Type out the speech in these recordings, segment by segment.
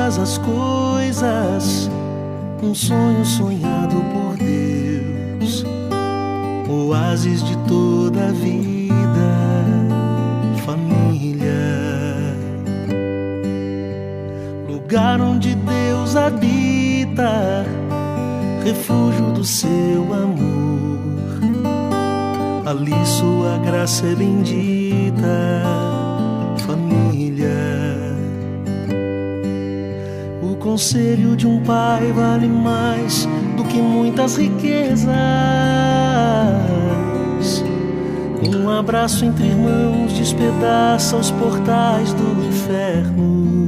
todas as coisas, um sonho sonhado por Deus, oásis de toda a vida, família, lugar onde Deus habita, refúgio do seu amor, ali sua graça é bendita, família. O conselho de um pai vale mais do que muitas riquezas. Um abraço entre irmãos despedaça os portais do inferno.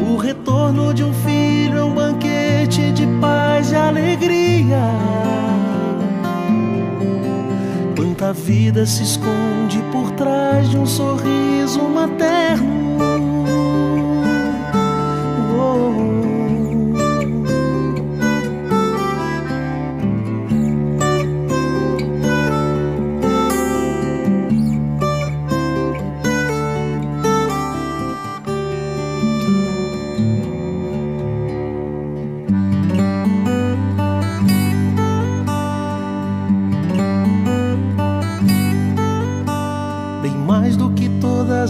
O retorno de um filho é um banquete de paz e alegria. Quanta vida se esconde por trás de um sorriso materno.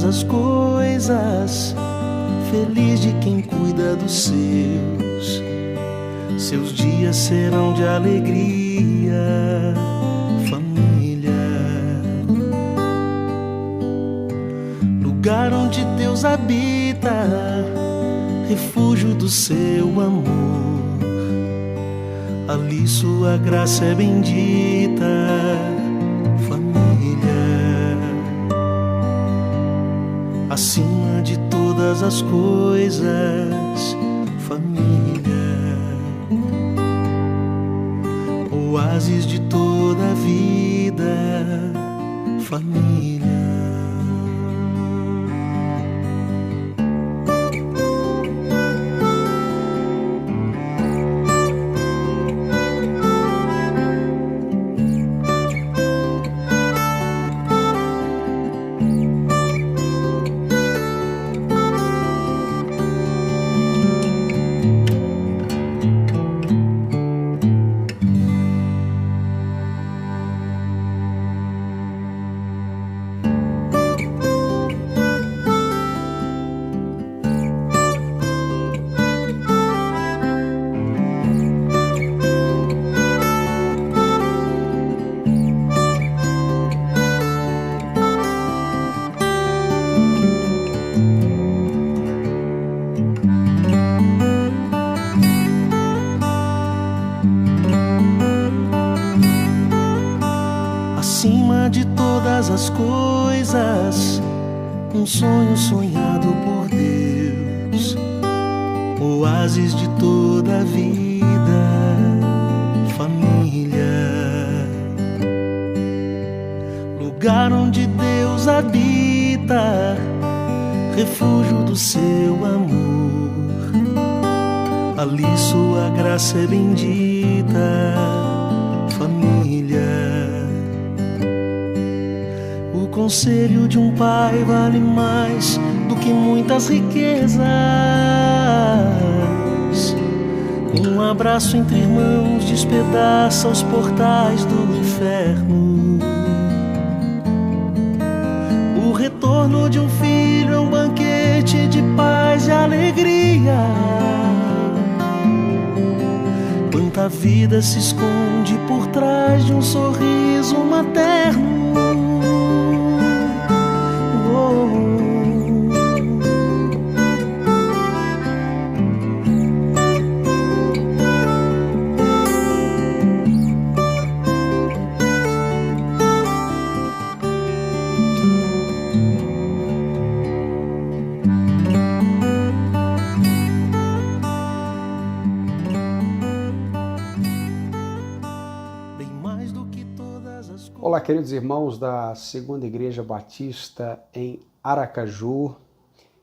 As coisas, feliz de quem cuida dos seus dias serão de alegria, família, lugar onde Deus habita, refúgio do seu amor, ali sua graça é bendita, acima de todas as coisas, família, oásis de toda a vida, família. Acima de todas as coisas, um sonho sonhado por Deus, oásis de toda a vida, família, lugar onde Deus habita, refúgio do seu amor, ali sua graça é bendita, família. O conselho de um pai vale mais do que muitas riquezas. Um abraço entre irmãos despedaça os portais do inferno. O retorno de um filho é um banquete de paz e alegria. Quanta vida se esconde por trás de um sorriso materno. Olá, queridos irmãos da Segunda Igreja Batista em Aracaju.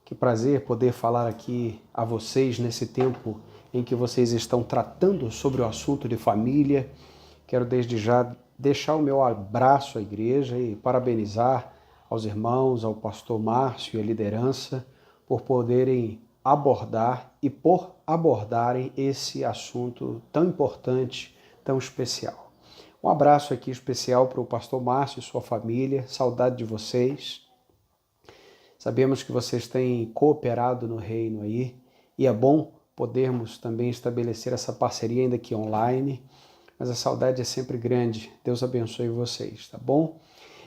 Que prazer poder falar aqui a vocês nesse tempo em que vocês estão tratando sobre o assunto de família. Quero desde já deixar o meu abraço à igreja e parabenizar aos irmãos, ao pastor Márcio e à liderança por poderem abordar e por abordarem esse assunto tão importante, tão especial. Um abraço aqui especial para o pastor Márcio e sua família, saudade de vocês. Sabemos que vocês têm cooperado no reino aí e é bom podermos também estabelecer essa parceria ainda aqui online, mas a saudade é sempre grande. Deus abençoe vocês, tá bom?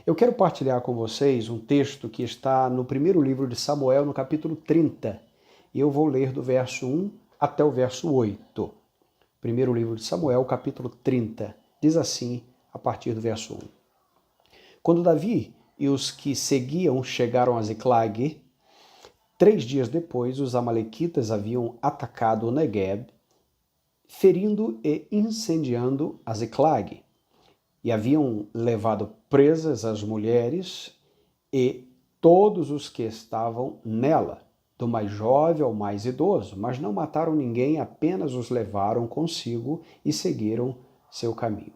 Eu quero partilhar com vocês um texto que está no primeiro livro de Samuel, no capítulo 30, e eu vou ler do verso 1 até o verso 8. Primeiro livro de Samuel, capítulo 30, diz assim, a partir do verso 1. Quando Davi e os que seguiam chegaram a Ziclag, 3 dias depois, os amalequitas haviam atacado o Negueb, ferindo e incendiando a Ziclag, e haviam levado presas as mulheres e todos os que estavam nela, do mais jovem ao mais idoso, mas não mataram ninguém, apenas os levaram consigo e seguiram seu caminho.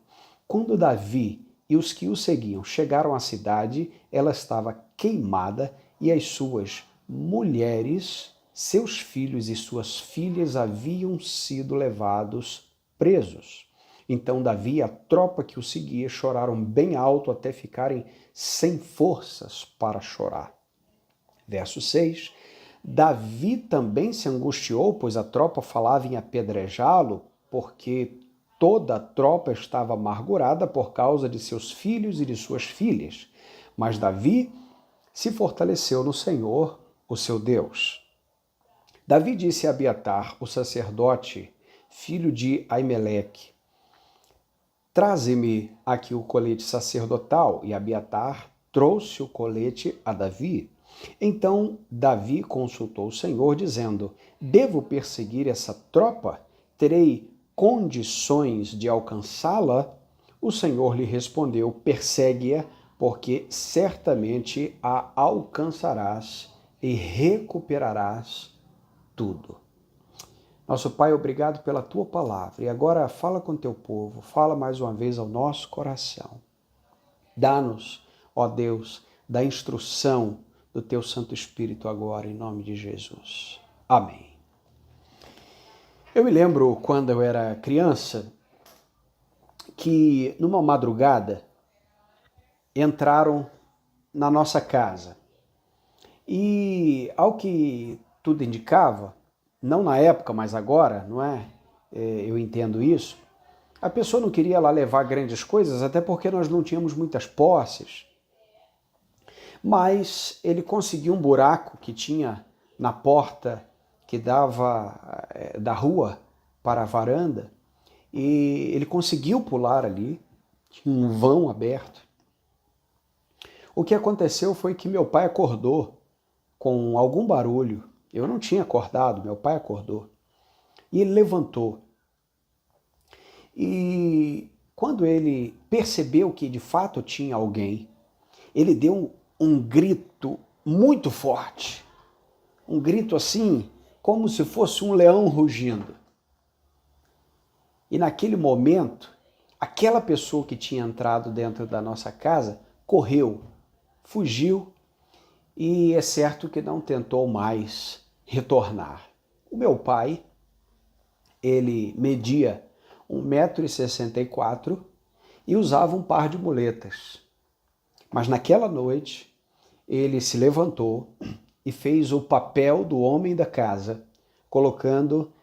Quando Davi e os que o seguiam chegaram à cidade, ela estava queimada e as suas mulheres, seus filhos e suas filhas haviam sido levados presos. Então Davi e a tropa que o seguia choraram bem alto até ficarem sem forças para chorar. Verso 6. Davi também se angustiou, pois a tropa falava em apedrejá-lo, porque toda a tropa estava amargurada por causa de seus filhos e de suas filhas. Mas Davi se fortaleceu no Senhor, o seu Deus. Davi disse a Abiatar, o sacerdote, filho de Aimeleque: traze-me aqui o colete sacerdotal. E Abiatar trouxe o colete a Davi. Então Davi consultou o Senhor, dizendo: devo perseguir essa tropa? Terei condições de alcançá-la? O Senhor lhe respondeu: persegue-a, porque certamente a alcançarás e recuperarás tudo. Nosso Pai, obrigado pela Tua palavra. E agora fala com Teu povo, fala mais uma vez ao nosso coração. Dá-nos, ó Deus, da instrução do Teu Santo Espírito agora, em nome de Jesus. Amém. Eu me lembro quando eu era criança que numa madrugada entraram na nossa casa. E ao que tudo indicava, não na época, mas agora, não é? Eu entendo isso. A pessoa não queria lá levar grandes coisas, até porque nós não tínhamos muitas posses. Mas ele conseguiu um buraco que tinha na porta que dava da rua para a varanda, e ele conseguiu pular ali, tinha um vão aberto. O que aconteceu foi que meu pai acordou com algum barulho. Eu não tinha acordado, meu pai acordou. E ele levantou. E quando ele percebeu que de fato tinha alguém, ele deu um grito muito forte. Um grito assim, como se fosse um leão rugindo. E naquele momento, aquela pessoa que tinha entrado dentro da nossa casa correu, fugiu, e é certo que não tentou mais retornar. O meu pai, ele media 1,64 m e usava um par de muletas. Mas naquela noite, ele se levantou e fez o papel do homem da casa, colocando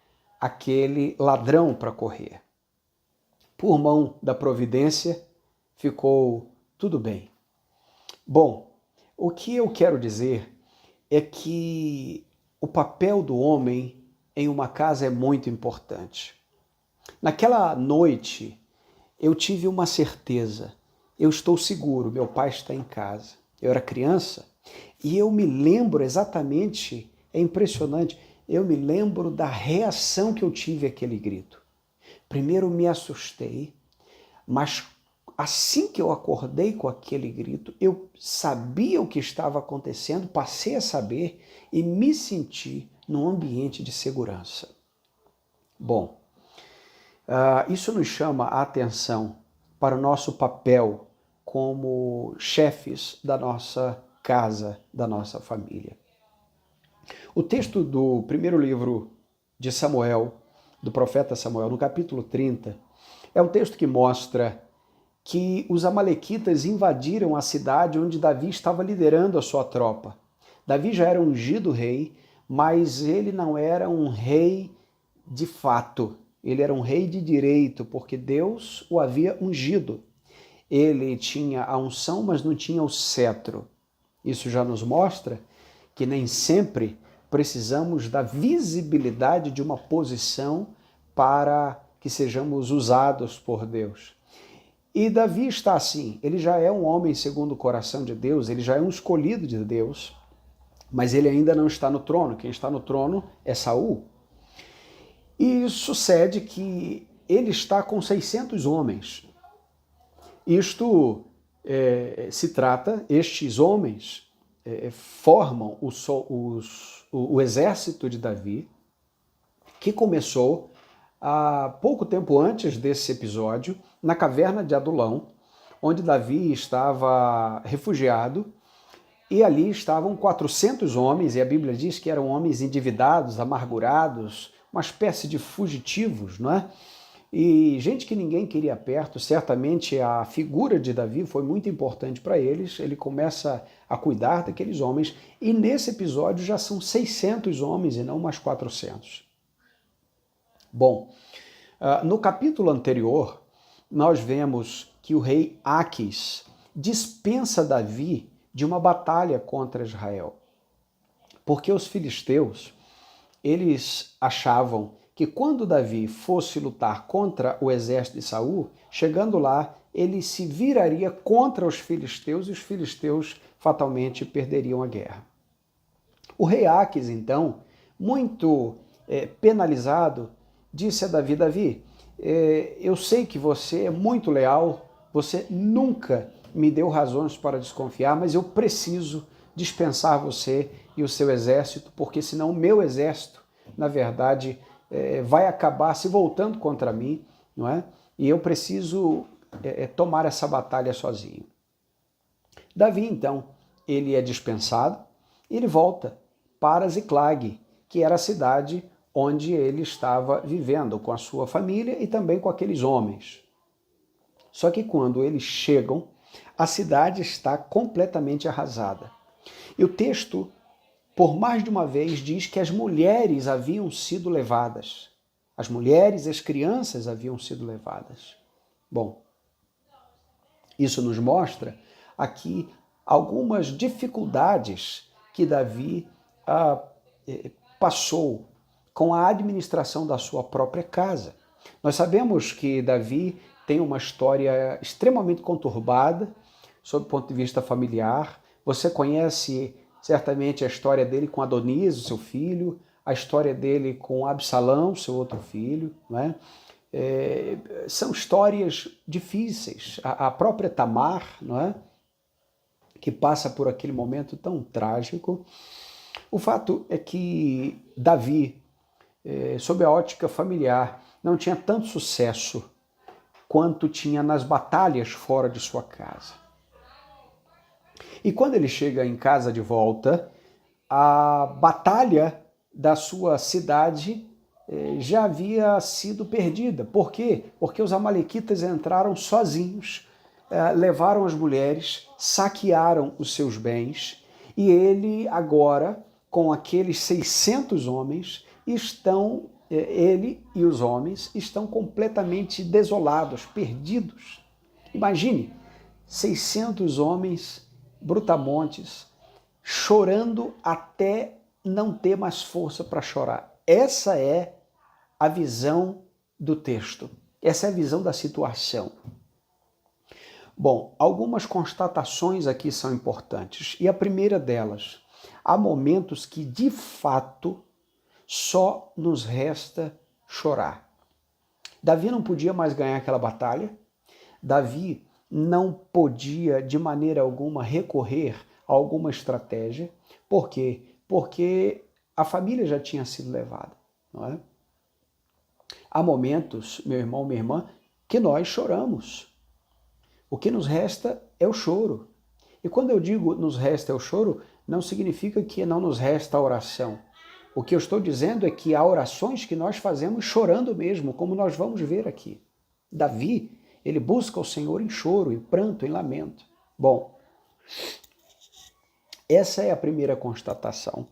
aquele ladrão para correr. Por mão da providência, ficou tudo bem. Bom, o que eu quero dizer é que o papel do homem em uma casa é muito importante. Naquela noite, eu tive uma certeza. Eu estou seguro, meu pai está em casa. Eu era criança e eu me lembro exatamente, é impressionante, eu me lembro da reação que eu tive àquele grito. Primeiro me assustei, mas assim que eu acordei com aquele grito, eu sabia o que estava acontecendo, passei a saber e me senti num ambiente de segurança. Bom, isso nos chama a atenção para o nosso papel como chefes da nossa casa, da nossa família. O texto do primeiro livro de Samuel, do profeta Samuel, no capítulo 30, é um texto que mostra que os amalequitas invadiram a cidade onde Davi estava liderando a sua tropa. Davi já era ungido rei, mas ele não era um rei de fato. Ele era um rei de direito, porque Deus o havia ungido. Ele tinha a unção, mas não tinha o cetro. Isso já nos mostra que nem sempre precisamos da visibilidade de uma posição para que sejamos usados por Deus. E Davi está assim, ele já é um homem segundo o coração de Deus, ele já é um escolhido de Deus, mas ele ainda não está no trono. Quem está no trono é Saul. E sucede que ele está com 600 homens. Estes homens formam o exército de Davi, que começou há pouco tempo antes desse episódio, na caverna de Adulão, onde Davi estava refugiado, e ali estavam 400 homens, e a Bíblia diz que eram homens endividados, amargurados, uma espécie de fugitivos, não é? E gente que ninguém queria perto. Certamente a figura de Davi foi muito importante para eles. Ele começa a cuidar daqueles homens, e nesse episódio já são 600 homens e não mais 400. Bom, no capítulo anterior, nós vemos que o rei Aquis dispensa Davi de uma batalha contra Israel, porque os filisteus, eles achavam que quando Davi fosse lutar contra o exército de Saul, chegando lá, ele se viraria contra os filisteus e os filisteus fatalmente perderiam a guerra. O rei Aquis, então, muito penalizado, disse a Davi: Davi, eu sei que você é muito leal, você nunca me deu razões para desconfiar, mas eu preciso dispensar você e o seu exército, porque senão o meu exército, na verdade, vai acabar se voltando contra mim, não é? E eu preciso tomar essa batalha sozinho. Davi, então, ele é dispensado e ele volta para Ziclag, que era a cidade onde ele estava vivendo com a sua família e também com aqueles homens. Só que quando eles chegam, a cidade está completamente arrasada. E o texto, por mais de uma vez, diz que as mulheres haviam sido levadas. As mulheres e as crianças haviam sido levadas. Bom, isso nos mostra aqui algumas dificuldades que Davi passou com a administração da sua própria casa. Nós sabemos que Davi tem uma história extremamente conturbada sob o ponto de vista familiar. Você conhece certamente a história dele com Adonias, o seu filho, a história dele com Absalão, seu outro filho, não é? São histórias difíceis. A própria Tamar, não é? Que passa por aquele momento tão trágico. O fato é que Davi, sob a ótica familiar, não tinha tanto sucesso quanto tinha nas batalhas fora de sua casa. E quando ele chega em casa de volta, a batalha da sua cidade já havia sido perdida. Por quê? Porque os amalequitas entraram sozinhos, levaram as mulheres, saquearam os seus bens, e ele agora, com aqueles 600 homens, ele e os homens estão completamente desolados, perdidos. Imagine, 600 homens brutamontes, chorando até não ter mais força para chorar. Essa é a visão do texto. Essa é a visão da situação. Bom, algumas constatações aqui são importantes. E a primeira delas, há momentos que, de fato, só nos resta chorar. Davi não podia mais ganhar aquela batalha. Davi não podia, de maneira alguma, recorrer a alguma estratégia. Por quê? Porque a família já tinha sido levada, não é? Há momentos, meu irmão, minha irmã, que nós choramos. O que nos resta é o choro. E quando eu digo nos resta é o choro, não significa que não nos resta a oração. O que eu estou dizendo é que há orações que nós fazemos chorando mesmo, como nós vamos ver aqui. Davi, ele busca o Senhor em choro, em pranto, em lamento. Bom, essa é a primeira constatação.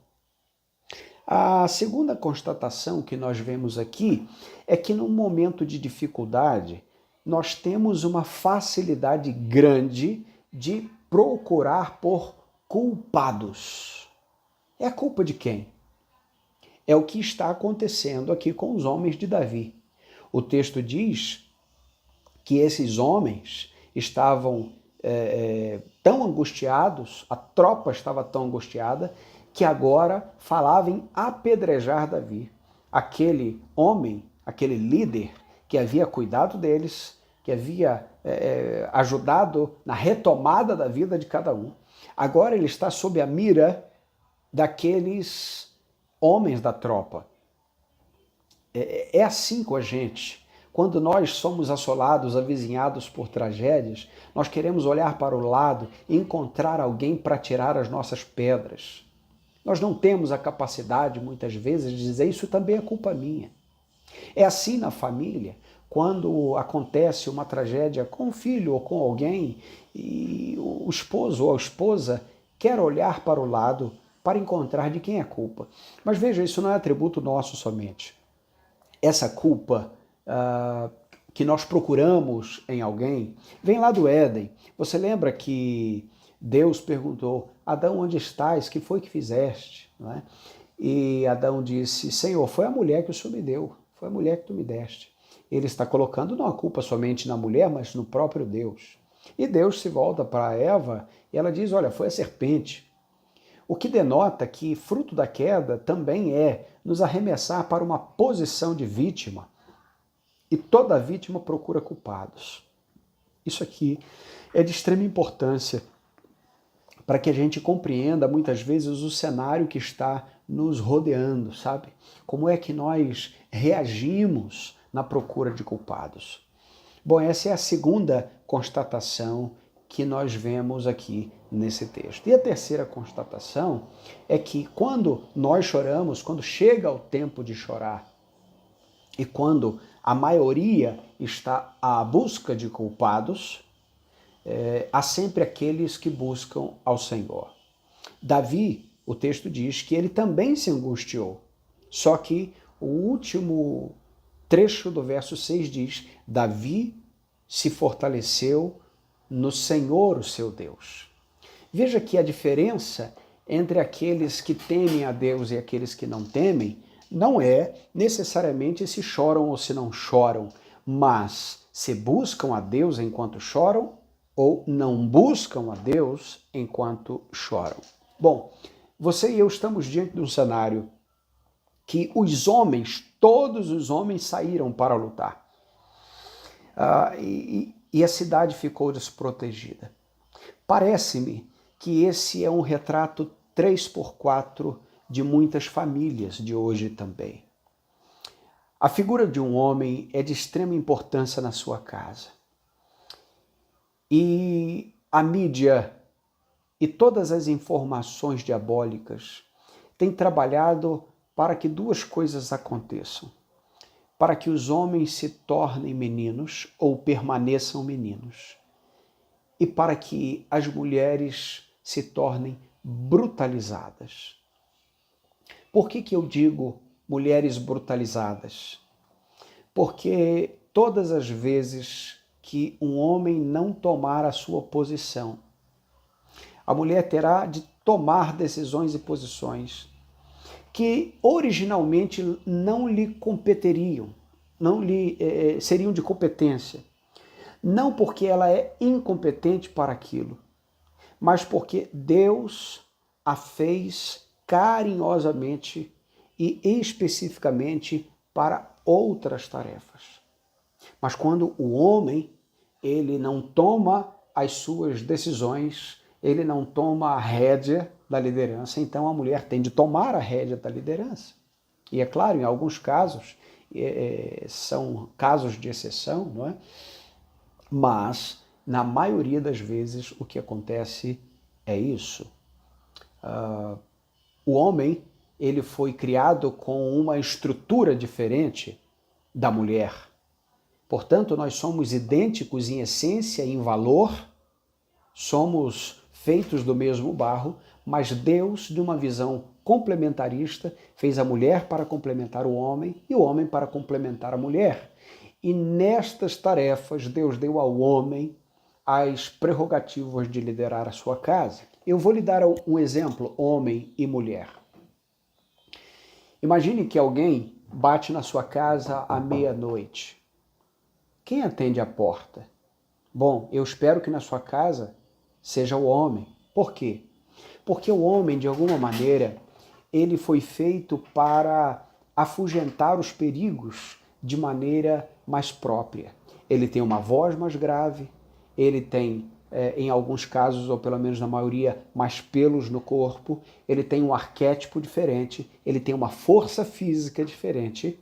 A segunda constatação que nós vemos aqui é que num momento de dificuldade, nós temos uma facilidade grande de procurar por culpados. É a culpa de quem? É o que está acontecendo aqui com os homens de Davi. O texto diz que esses homens estavam tão angustiados, a tropa estava tão angustiada, que agora falava em apedrejar Davi. Aquele homem, aquele líder que havia cuidado deles, que havia ajudado na retomada da vida de cada um, agora ele está sob a mira daqueles homens da tropa. É assim com a gente. Quando nós somos assolados, avizinhados por tragédias, nós queremos olhar para o lado e encontrar alguém para tirar as nossas pedras. Nós não temos a capacidade, muitas vezes, de dizer isso também é culpa minha. É assim na família, quando acontece uma tragédia com o filho ou com alguém e o esposo ou a esposa quer olhar para o lado para encontrar de quem é a culpa. Mas veja, isso não é atributo nosso somente. Essa culpa que nós procuramos em alguém vem lá do Éden. Você lembra que Deus perguntou: Adão, onde estás? Que foi que fizeste? Não é? E Adão disse: Senhor, foi a mulher que o Senhor me deu, foi a mulher que tu me deste. Ele está colocando não a culpa somente na mulher, mas no próprio Deus. E Deus se volta para Eva e ela diz: olha, foi a serpente. O que denota que fruto da queda também é nos arremessar para uma posição de vítima. E toda vítima procura culpados. Isso aqui é de extrema importância para que a gente compreenda muitas vezes o cenário que está nos rodeando, sabe? Como é que nós reagimos na procura de culpados. Bom, essa é a segunda constatação que nós vemos aqui nesse texto. E a terceira constatação é que quando nós choramos, quando chega o tempo de chorar, e quando a maioria está à busca de culpados, há sempre aqueles que buscam ao Senhor. Davi, o texto diz que ele também se angustiou, só que o último trecho do verso 6 diz: Davi se fortaleceu no Senhor, o seu Deus. Veja que a diferença entre aqueles que temem a Deus e aqueles que não temem não é necessariamente se choram ou se não choram, mas se buscam a Deus enquanto choram ou não buscam a Deus enquanto choram. Bom, você e eu estamos diante de um cenário que os homens, todos os homens saíram para lutar. E a cidade ficou desprotegida. Parece-me que esse é um retrato 3x4 de muitas famílias de hoje também. A figura de um homem é de extrema importância na sua casa. E a mídia e todas as informações diabólicas têm trabalhado para que duas coisas aconteçam: para que os homens se tornem meninos ou permaneçam meninos, e para que as mulheres se tornem brutalizadas. Por que eu digo mulheres brutalizadas? Porque todas as vezes que um homem não tomar a sua posição, a mulher terá de tomar decisões e posições que originalmente não lhe competeriam, não lhe seriam de competência. Não porque ela é incompetente para aquilo, mas porque Deus a fez carinhosamente e especificamente para outras tarefas. Mas quando o homem, ele não toma as suas decisões, ele não toma a rédea da liderança, então a mulher tem de tomar a rédea da liderança. E é claro, em alguns casos, são casos de exceção, não é? Mas, na maioria das vezes, o que acontece é isso. O homem, ele foi criado com uma estrutura diferente da mulher. Portanto, nós somos idênticos em essência e em valor, somos feitos do mesmo barro, mas Deus, de uma visão complementarista, fez a mulher para complementar o homem e o homem para complementar a mulher. E nestas tarefas, Deus deu ao homem as prerrogativas de liderar a sua casa. Eu vou lhe dar um exemplo, homem e mulher. Imagine que alguém bate na sua casa à meia-noite. Quem atende a porta? Bom, eu espero que na sua casa seja o homem. Por quê? Porque o homem, de alguma maneira, ele foi feito para afugentar os perigos de maneira mais própria. Ele tem uma voz mais grave, ele tem, em alguns casos, ou pelo menos na maioria, mais pelos no corpo, ele tem um arquétipo diferente, ele tem uma força física diferente,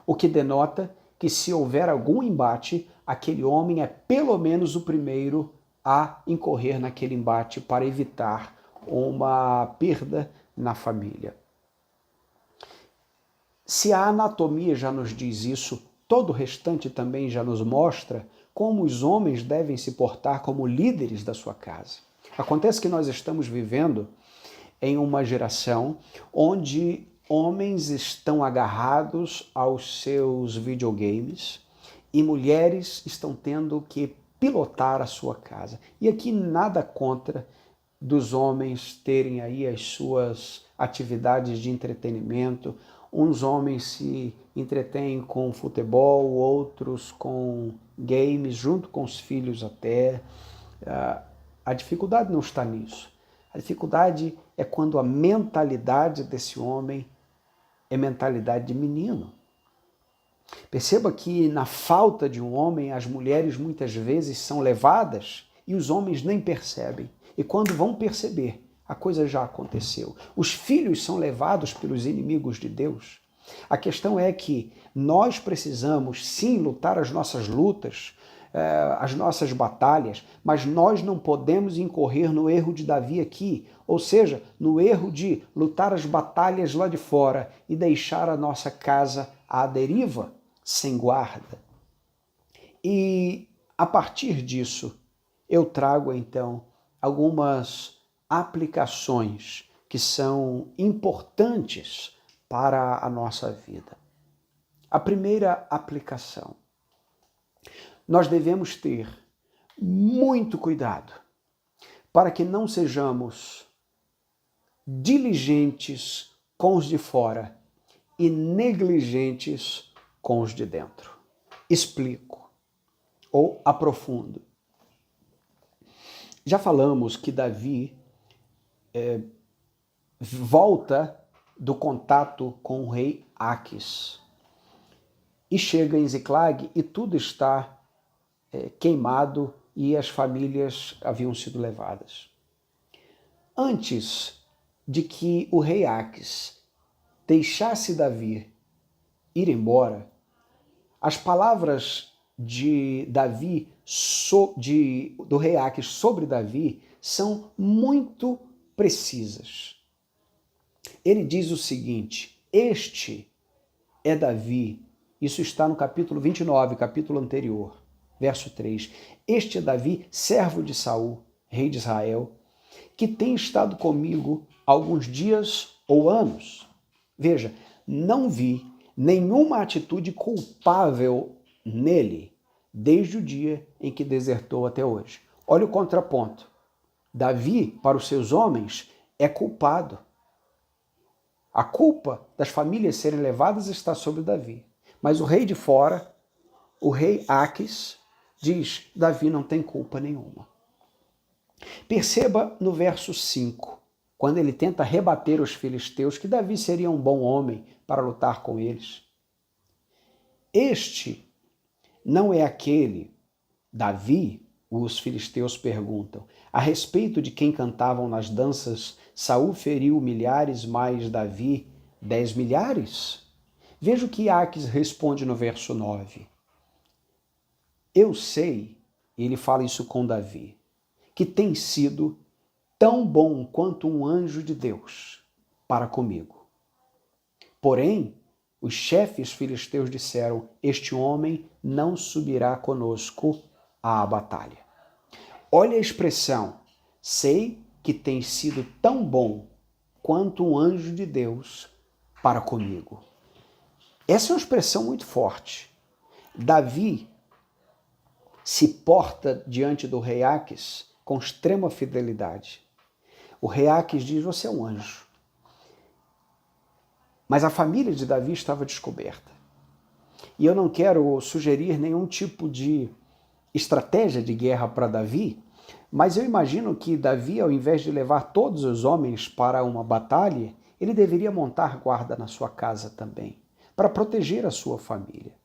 o que denota que se houver algum embate, aquele homem é pelo menos o primeiro a incorrer naquele embate para evitar uma perda na família. Se a anatomia já nos diz isso, todo o restante também já nos mostra como os homens devem se portar como líderes da sua casa. Acontece que nós estamos vivendo em uma geração onde homens estão agarrados aos seus videogames e mulheres estão tendo que pilotar a sua casa. E aqui nada contra dos homens terem aí as suas atividades de entretenimento. Uns homens se entretêm com futebol, outros com games, junto com os filhos até. A dificuldade não está nisso. A dificuldade é quando a mentalidade desse homem é mentalidade de menino. Perceba que na falta de um homem, as mulheres muitas vezes são levadas e os homens nem percebem. E quando vão perceber, a coisa já aconteceu. Os filhos são levados pelos inimigos de Deus. A questão é que nós precisamos sim lutar as nossas lutas, as nossas batalhas, mas nós não podemos incorrer no erro de Davi aqui, ou seja, no erro de lutar as batalhas lá de fora e deixar a nossa casa à deriva, sem guarda. E a partir disso, eu trago então algumas aplicações que são importantes para a nossa vida. A primeira aplicação: nós devemos ter muito cuidado para que não sejamos diligentes com os de fora e negligentes com os de dentro. Explico ou aprofundo. Já falamos que Davi volta do contato com o rei Aquis e chega em Ziclag e tudo está queimado e as famílias haviam sido levadas. Antes de que o rei Aquis deixasse Davi ir embora, as palavras de Davi, do rei Aquis sobre Davi, são muito precisas. Ele diz o seguinte: este é Davi, isso está no capítulo 29, capítulo anterior, verso 3. Este é Davi, servo de Saul, rei de Israel, que tem estado comigo alguns dias ou anos. Veja, não vi nenhuma atitude culpável nele desde o dia em que desertou até hoje. Olha o contraponto. Davi, para os seus homens, é culpado. A culpa das famílias serem levadas está sobre Davi. Mas o rei de fora, o rei Aquis, diz: Davi não tem culpa nenhuma. Perceba no verso 5, quando ele tenta rebater os filisteus, que Davi seria um bom homem para lutar com eles. Este não é aquele, Davi, os filisteus perguntam, a respeito de quem cantavam nas danças, Saul feriu milhares, mas Davi 10 milhares? Veja o que Aquis responde no verso 9. Eu sei, e ele fala isso com Davi, que tem sido tão bom quanto um anjo de Deus para comigo. Porém, os chefes filisteus disseram: este homem não subirá conosco à batalha. Olha a expressão: sei que tem sido tão bom quanto um anjo de Deus para comigo. Essa é uma expressão muito forte. Davi se porta diante do rei Aques com extrema fidelidade. O rei Aques diz: você é um anjo. Mas a família de Davi estava descoberta. E eu não quero sugerir nenhum tipo de estratégia de guerra para Davi, mas eu imagino que Davi, ao invés de levar todos os homens para uma batalha, ele deveria montar guarda na sua casa também, para proteger a sua família.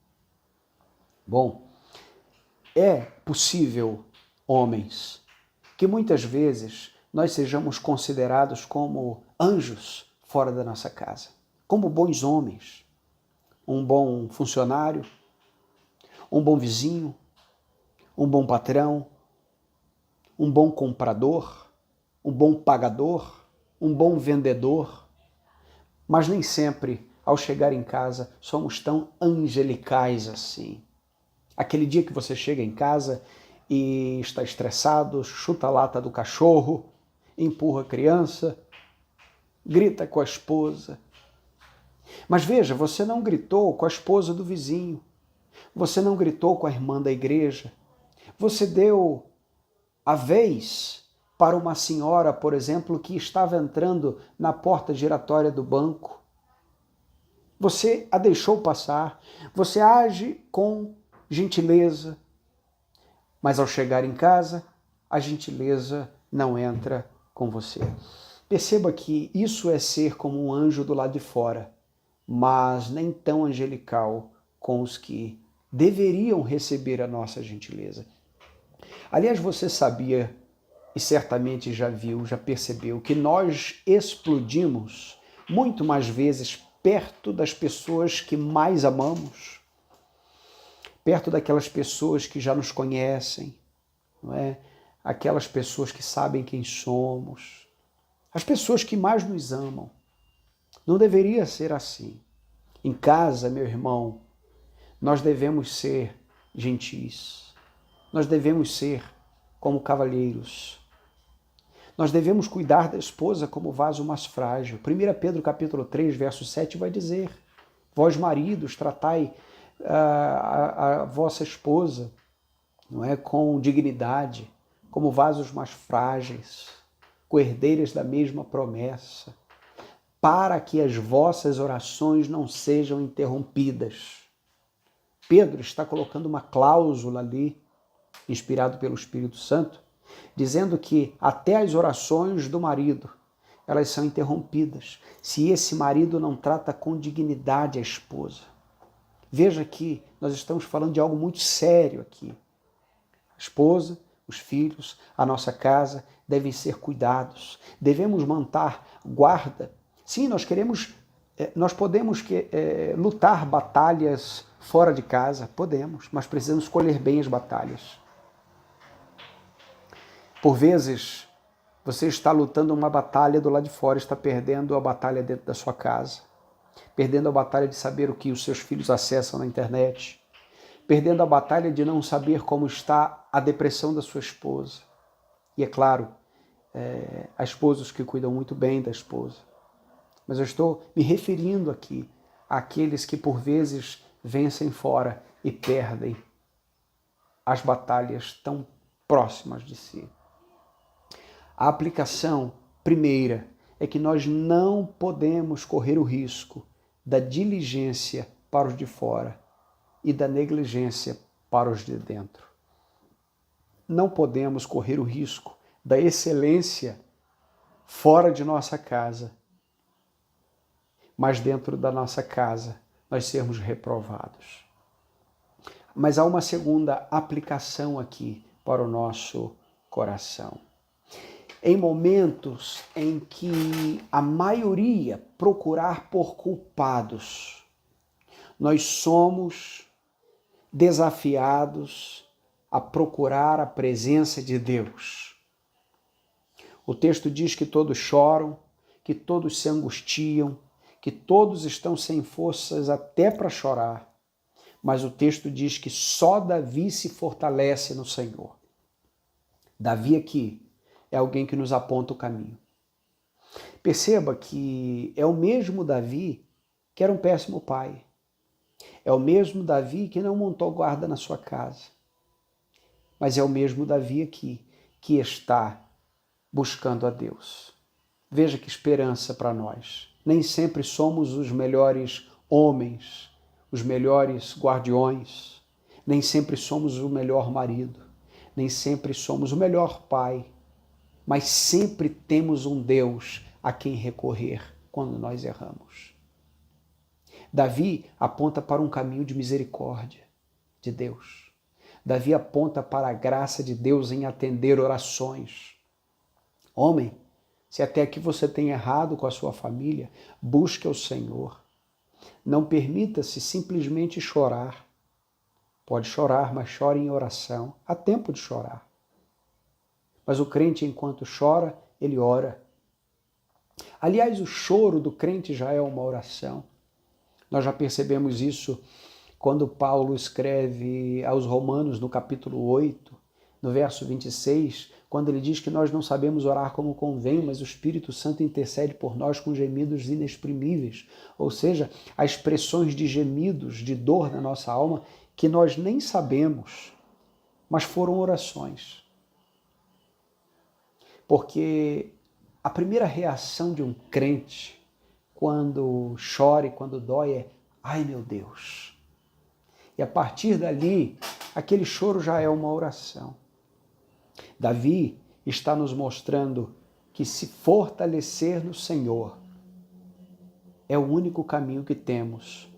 Bom, é possível, homens, que muitas vezes nós sejamos considerados como anjos fora da nossa casa, como bons homens, um bom funcionário, um bom vizinho, um bom patrão, um bom comprador, um bom pagador, um bom vendedor. Mas nem sempre, ao chegar em casa, somos tão angelicais assim. Aquele dia que você chega em casa e está estressado, chuta a lata do cachorro, empurra a criança, grita com a esposa. Mas veja, você não gritou com a esposa do vizinho, você não gritou com a irmã da igreja, você deu a vez para uma senhora, por exemplo, que estava entrando na porta giratória do banco. Você a deixou passar, você age com gentileza, mas ao chegar em casa, a gentileza não entra com você. Perceba que isso é ser como um anjo do lado de fora, mas nem tão angelical com os que deveriam receber a nossa gentileza. Aliás, você sabia, e certamente já viu, já percebeu, que nós explodimos muito mais vezes perto das pessoas que mais amamos, perto daquelas pessoas que já nos conhecem, não é? Aquelas pessoas que sabem quem somos, as pessoas que mais nos amam. Não deveria ser assim. Em casa, meu irmão, nós devemos ser gentis, nós devemos ser como cavalheiros, nós devemos cuidar da esposa como vaso mais frágil. 1 Pedro capítulo 3, verso 7 vai dizer: vós maridos, tratai a vossa esposa, não é, com dignidade, como vasos mais frágeis, coerdeiras da mesma promessa, para que as vossas orações não sejam interrompidas. Pedro está colocando uma cláusula ali, inspirado pelo Espírito Santo, dizendo que até as orações do marido, elas são interrompidas, se esse marido não trata com dignidade a esposa. Veja que nós estamos falando de algo muito sério aqui. A esposa, os filhos, a nossa casa devem ser cuidados. Devemos manter guarda. Sim, nós podemos lutar batalhas fora de casa, podemos, mas precisamos escolher bem as batalhas. Por vezes, você está lutando uma batalha do lado de fora, está perdendo a batalha dentro da sua casa, perdendo a batalha de saber o que os seus filhos acessam na internet, perdendo a batalha de não saber como está a depressão da sua esposa. E é claro, há esposos que cuidam muito bem da esposa. Mas eu estou me referindo aqui àqueles que por vezes vencem fora e perdem as batalhas tão próximas de si. A aplicação primeira é que nós não podemos correr o risco da diligência para os de fora e da negligência para os de dentro. Não podemos correr o risco da excelência fora de nossa casa, mas dentro da nossa casa nós sermos reprovados. Mas há uma segunda aplicação aqui para o nosso coração. Em momentos em que a maioria procurar por culpados, nós somos desafiados a procurar a presença de Deus. O texto diz que todos choram, que todos se angustiam, que todos estão sem forças até para chorar. Mas o texto diz que só Davi se fortalece no Senhor. Davi aqui é alguém que nos aponta o caminho. Perceba que é o mesmo Davi que era um péssimo pai. É o mesmo Davi que não montou guarda na sua casa. Mas é o mesmo Davi aqui que está buscando a Deus. Veja que esperança para nós. Nem sempre somos os melhores homens, os melhores guardiões. Nem sempre somos o melhor marido. Nem sempre somos o melhor pai. Mas sempre temos um Deus a quem recorrer quando nós erramos. Davi aponta para um caminho de misericórdia de Deus. Davi aponta para a graça de Deus em atender orações. Homem, se até aqui você tem errado com a sua família, busque o Senhor. Não permita-se simplesmente chorar. Pode chorar, mas chore em oração. Há tempo de chorar. Mas o crente, enquanto chora, ele ora. Aliás, o choro do crente já é uma oração. Nós já percebemos isso quando Paulo escreve aos Romanos, no capítulo 8, no verso 26, quando ele diz que nós não sabemos orar como convém, mas o Espírito Santo intercede por nós com gemidos inexprimíveis. Ou seja, há expressões de gemidos, de dor na nossa alma, que nós nem sabemos, mas foram orações. Porque a primeira reação de um crente, quando chora e quando dói, é: ai meu Deus. E a partir dali, aquele choro já é uma oração. Davi está nos mostrando que se fortalecer no Senhor é o único caminho que temos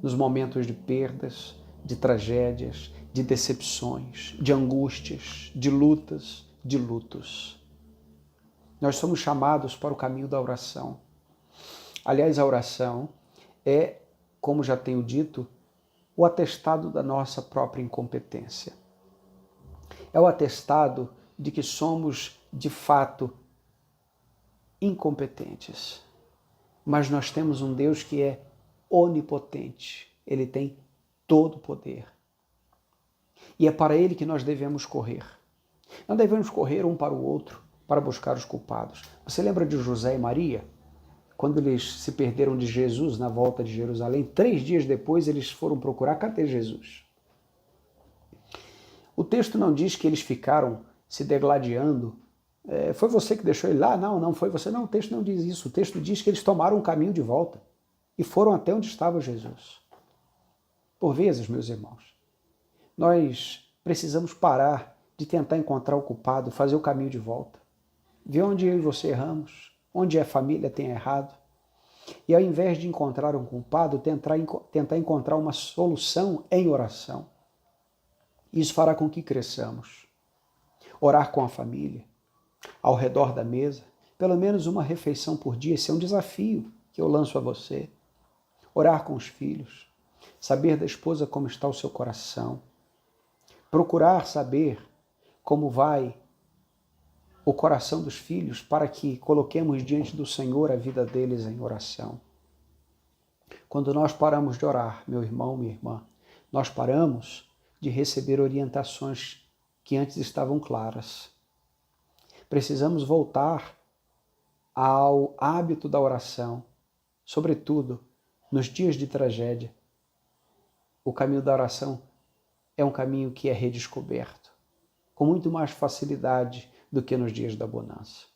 nos momentos de perdas, de tragédias, de decepções, de angústias, de lutas, de lutos. Nós somos chamados para o caminho da oração. Aliás, a oração é, como já tenho dito, o atestado da nossa própria incompetência. É o atestado de que somos, de fato, incompetentes. Mas nós temos um Deus que é onipotente. Ele tem todo o poder. E é para Ele que nós devemos correr. Não devemos correr um para o outro para buscar os culpados. Você lembra de José e Maria? Quando eles se perderam de Jesus na volta de Jerusalém, 3 dias depois eles foram procurar: cadê Jesus? O texto não diz que eles ficaram se degladiando. Foi você que deixou ele lá? Não foi você. Não, o texto não diz isso. O texto diz que eles tomaram um caminho de volta e foram até onde estava Jesus. Por vezes, meus irmãos, nós precisamos parar de tentar encontrar o culpado, fazer o caminho de volta. Ver onde eu e você erramos, onde a família tem errado. E ao invés de encontrar um culpado, tentar encontrar uma solução em oração. Isso fará com que cresçamos. Orar com a família, ao redor da mesa, pelo menos uma refeição por dia. Esse é um desafio que eu lanço a você. Orar com os filhos, saber da esposa como está o seu coração, procurar saber como vai o coração dos filhos para que coloquemos diante do Senhor a vida deles em oração. Quando nós paramos de orar, meu irmão, minha irmã, nós paramos de receber orientações que antes estavam claras. Precisamos voltar ao hábito da oração, sobretudo nos dias de tragédia. O caminho da oração é um caminho que é redescoberto, com muito mais facilidade do que nos dias da bonança.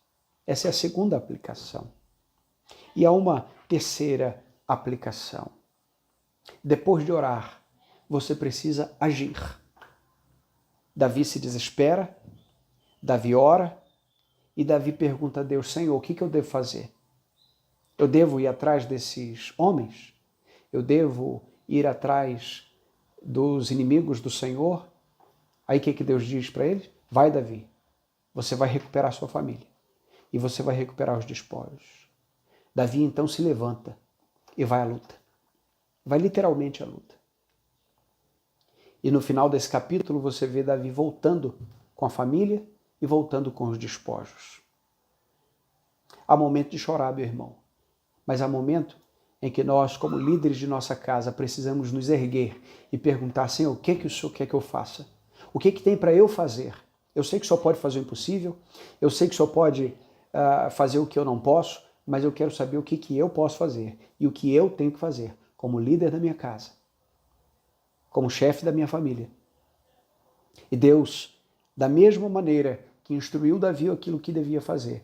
Essa é a segunda aplicação. E há uma terceira aplicação. Depois de orar, você precisa agir. Davi se desespera, Davi ora, e Davi pergunta a Deus: Senhor, o que eu devo fazer? Eu devo ir atrás desses homens? Eu devo ir atrás dos inimigos do Senhor? Aí o que Deus diz para ele? Vai, Davi, você vai recuperar sua família e você vai recuperar os despojos. Davi então se levanta e vai à luta. Vai literalmente à luta. E no final desse capítulo você vê Davi voltando com a família e voltando com os despojos. Há momento de chorar, meu irmão, mas há momento em que nós, como líderes de nossa casa, precisamos nos erguer e perguntar: Senhor, o que o Senhor quer que eu faça? O que tem para eu fazer? Eu sei que o Senhor pode fazer o impossível, eu sei que o Senhor pode fazer o que eu não posso, mas eu quero saber o que eu posso fazer e o que eu tenho que fazer como líder da minha casa, como chefe da minha família. E Deus, da mesma maneira que instruiu Davi aquilo que devia fazer,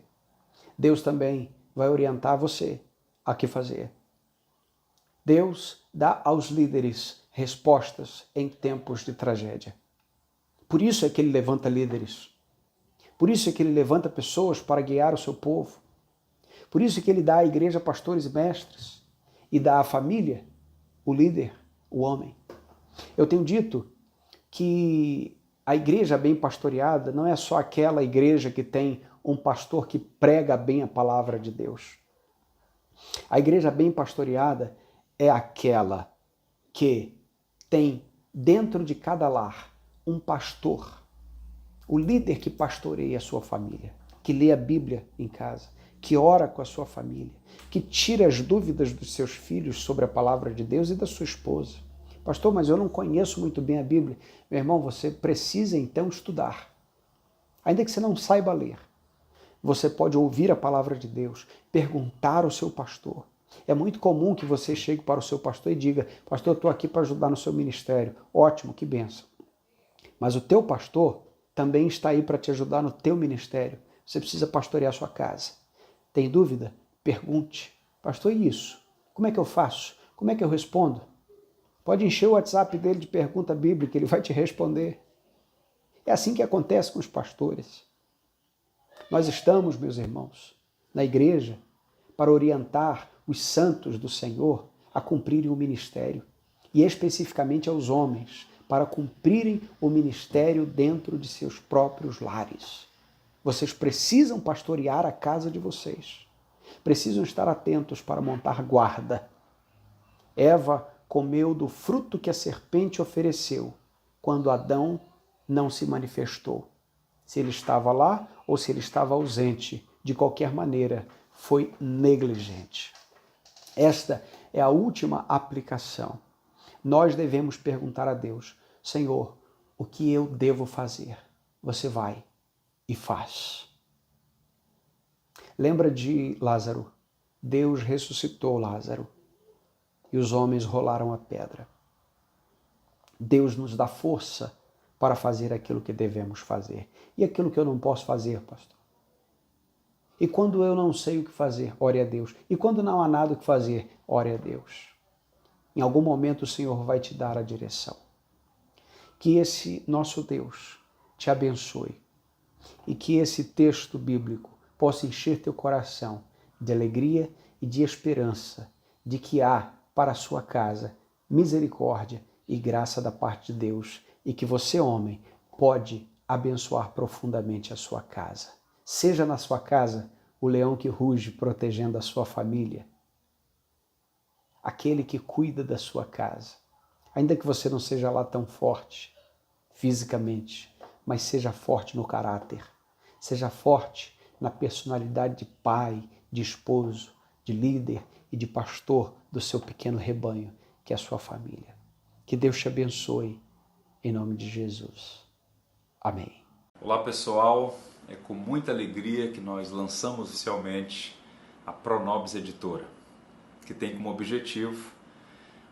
Deus também vai orientar você a que fazer. Deus dá aos líderes respostas em tempos de tragédia. Por isso é que ele levanta líderes. Por isso é que ele levanta pessoas para guiar o seu povo. Por isso é que ele dá à igreja pastores e mestres e dá à família o líder, o homem. Eu tenho dito que a igreja bem pastoreada não é só aquela igreja que tem um pastor que prega bem a palavra de Deus. A igreja bem pastoreada é aquela que tem dentro de cada lar um pastor, o líder que pastoreia a sua família, que lê a Bíblia em casa, que ora com a sua família, que tira as dúvidas dos seus filhos sobre a palavra de Deus e da sua esposa. Pastor, mas eu não conheço muito bem a Bíblia. Meu irmão, você precisa então estudar. Ainda que você não saiba ler, você pode ouvir a palavra de Deus, perguntar ao seu pastor. É muito comum que você chegue para o seu pastor e diga: pastor, eu estou aqui para ajudar no seu ministério. Ótimo, que bênção. Mas o teu pastor também está aí para te ajudar no teu ministério. Você precisa pastorear a sua casa. Tem dúvida? Pergunte. Pastor, e isso? Como é que eu faço? Como é que eu respondo? Pode encher o WhatsApp dele de pergunta bíblica, ele vai te responder. É assim que acontece com os pastores. Nós estamos, meus irmãos, na igreja para orientar os santos do Senhor a cumprirem o ministério, e especificamente aos homens, para cumprirem o ministério dentro de seus próprios lares. Vocês precisam pastorear a casa de vocês. Precisam estar atentos para montar guarda. Eva comeu do fruto que a serpente ofereceu, quando Adão não se manifestou. Se ele estava lá ou se ele estava ausente, de qualquer maneira, foi negligente. Esta é a última aplicação. Nós devemos perguntar a Deus: Senhor, o que eu devo fazer? Você vai e faz. Lembra de Lázaro? Deus ressuscitou Lázaro e os homens rolaram a pedra. Deus nos dá força para fazer aquilo que devemos fazer. E aquilo que eu não posso fazer, pastor? E quando eu não sei o que fazer, ore a Deus. E quando não há nada o que fazer, ore a Deus. Em algum momento o Senhor vai te dar a direção. Que esse nosso Deus te abençoe e que esse texto bíblico possa encher teu coração de alegria e de esperança, de que há para a sua casa misericórdia e graça da parte de Deus e que você, homem, pode abençoar profundamente a sua casa. Seja na sua casa o leão que ruge protegendo a sua família, aquele que cuida da sua casa. Ainda que você não seja lá tão forte fisicamente, mas seja forte no caráter, seja forte na personalidade de pai, de esposo, de líder e de pastor do seu pequeno rebanho, que é a sua família. Que Deus te abençoe, em nome de Jesus. Amém. Olá pessoal, é com muita alegria que nós lançamos oficialmente a Pronobis Editora, que tem como objetivo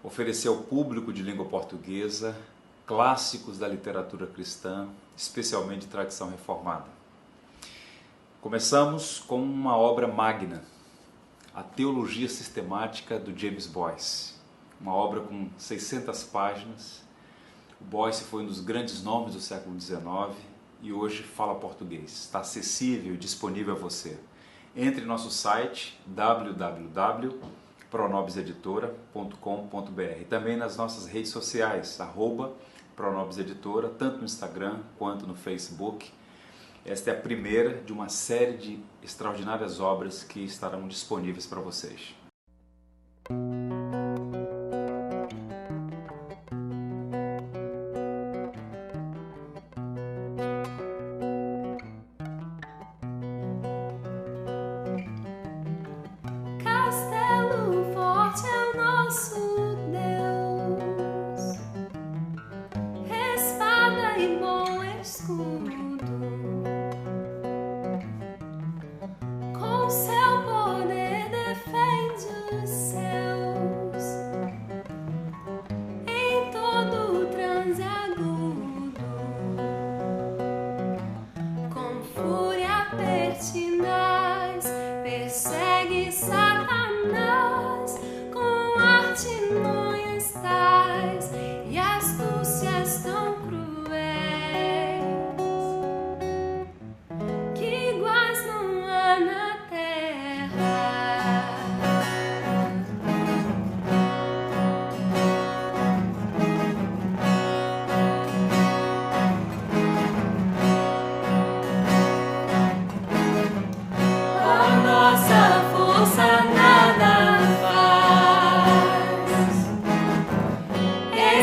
oferecer ao público de língua portuguesa clássicos da literatura cristã, especialmente de tradição reformada. Começamos com uma obra magna, a Teologia Sistemática do James Boyce, uma obra com 600 páginas. O Boyce foi um dos grandes nomes do século XIX e hoje fala português. Está acessível e disponível a você. Entre em nosso site www.pronobiseditora.com.br e também nas nossas redes sociais, @pronobiseditora, tanto no Instagram quanto no Facebook. Esta é a primeira de uma série de extraordinárias obras que estarão disponíveis para vocês. Com seu poder defende os seus em todo transe agudo. Com fúria pertinaz persegue Satanás, com artimanhas tais e astúcias tão cruéis que iguais não há na terra. A nossa força nada faz,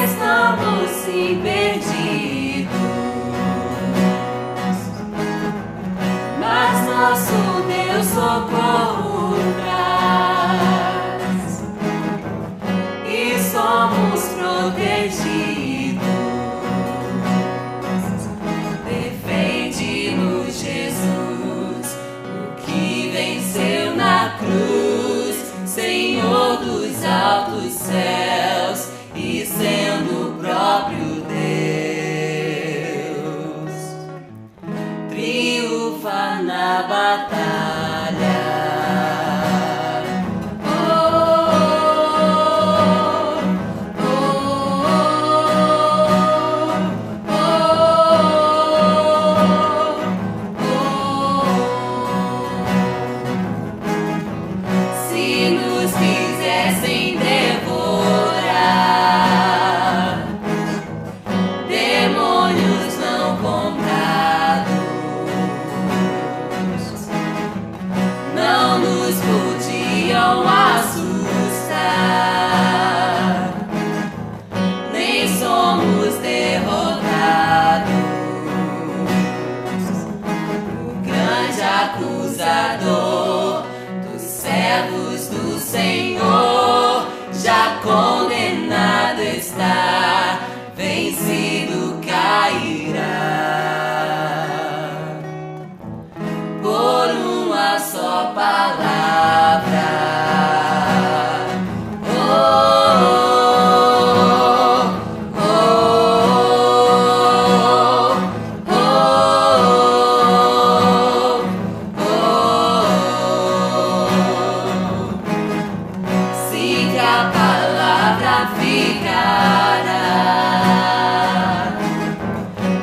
estamos sim perdidos, mas nosso Deus socorro traz e somos protegidos. Defende-nos, Jesus, o que venceu na cruz, Senhor dos altos céus e sendo o próprio Deus, triunfa na batalha. Se nos quisessem devorar, demônios não contados não nos podiam assustar, nem somos derrotados. O grande acusador dos servos do Senhor já condenado está, vencido cairá por uma só palavra. Oh, oh, oh, oh, oh. Se que a palavra ficará,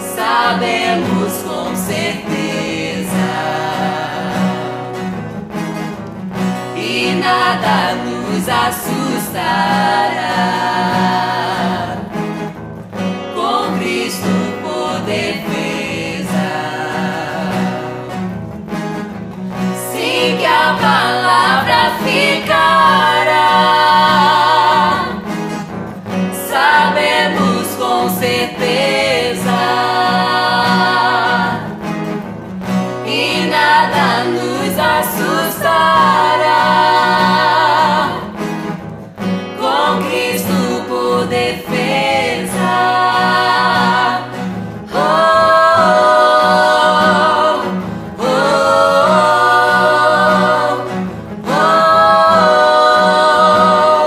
sabemos com certeza, e nada nos assustará, com Cristo por defesa. Sim, que a palavra ficará, sabemos com certeza, e nada nos assustará, com Cristo por defesa. Oh, oh, oh, oh,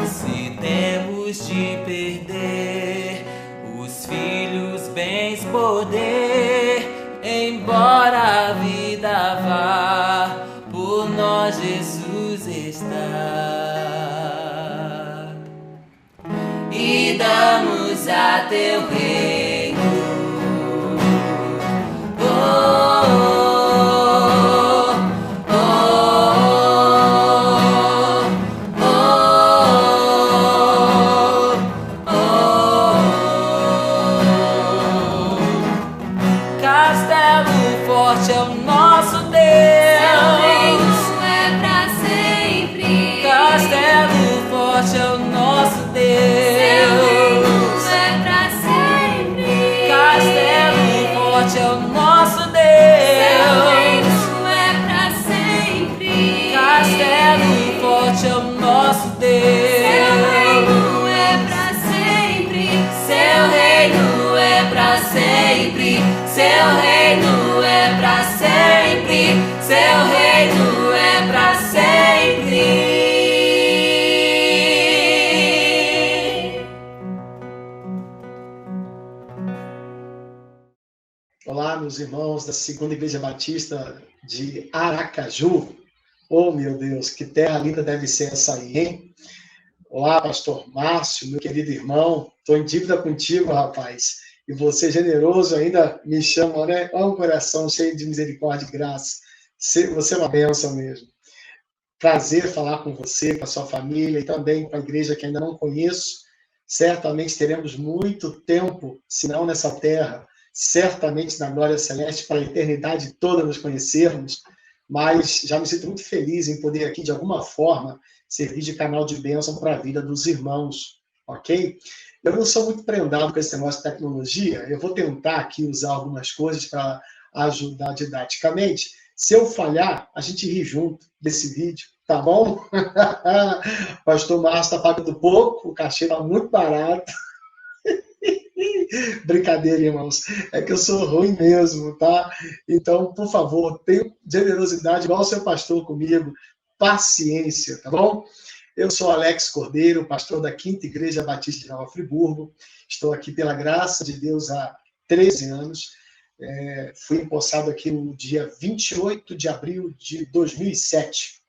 oh. Se temos de perder os filhos, bens, poder, embora a vida vá, por nós Jesus está, e damos a teu reino. Oh, oh, oh, oh, oh. Castelo forte é o nosso Deus, Seu reino é pra sempre. Castelo forte é o nosso Seu reino Deus. é pra sempre. Seu reino é pra sempre, seu reino é pra sempre. Olá, meus irmãos da Segunda Igreja Batista de Aracaju. Oh, meu Deus, que terra linda deve ser essa aí, hein? Olá, pastor Márcio, meu querido irmão. Estou em dívida contigo, rapaz. E você, generoso, ainda me chama, né? Olha um coração cheio de misericórdia e graça. Você é uma bênção mesmo. Prazer falar com você, com a sua família e também com a igreja que ainda não conheço. Certamente teremos muito tempo, se não nessa terra, certamente na glória celeste, para a eternidade toda nos conhecermos, mas já me sinto muito feliz em poder aqui, de alguma forma, servir de canal de bênção para a vida dos irmãos, ok? Eu não sou muito prendado com esse negócio de tecnologia, eu vou tentar aqui usar algumas coisas para ajudar didaticamente. Se eu falhar, a gente ri junto desse vídeo, tá bom? Pastor Márcio está pagando pouco, o cachê está muito barato. Brincadeira, irmãos. É que eu sou ruim mesmo, tá? Então, por favor, tenha generosidade, igual o seu pastor comigo, paciência, tá bom? Eu sou Alex Cordeiro, pastor da Quinta Igreja Batista de Nova Friburgo. Estou aqui pela graça de Deus há 13 anos. Fui empossado aqui no dia 28 de abril de 2007.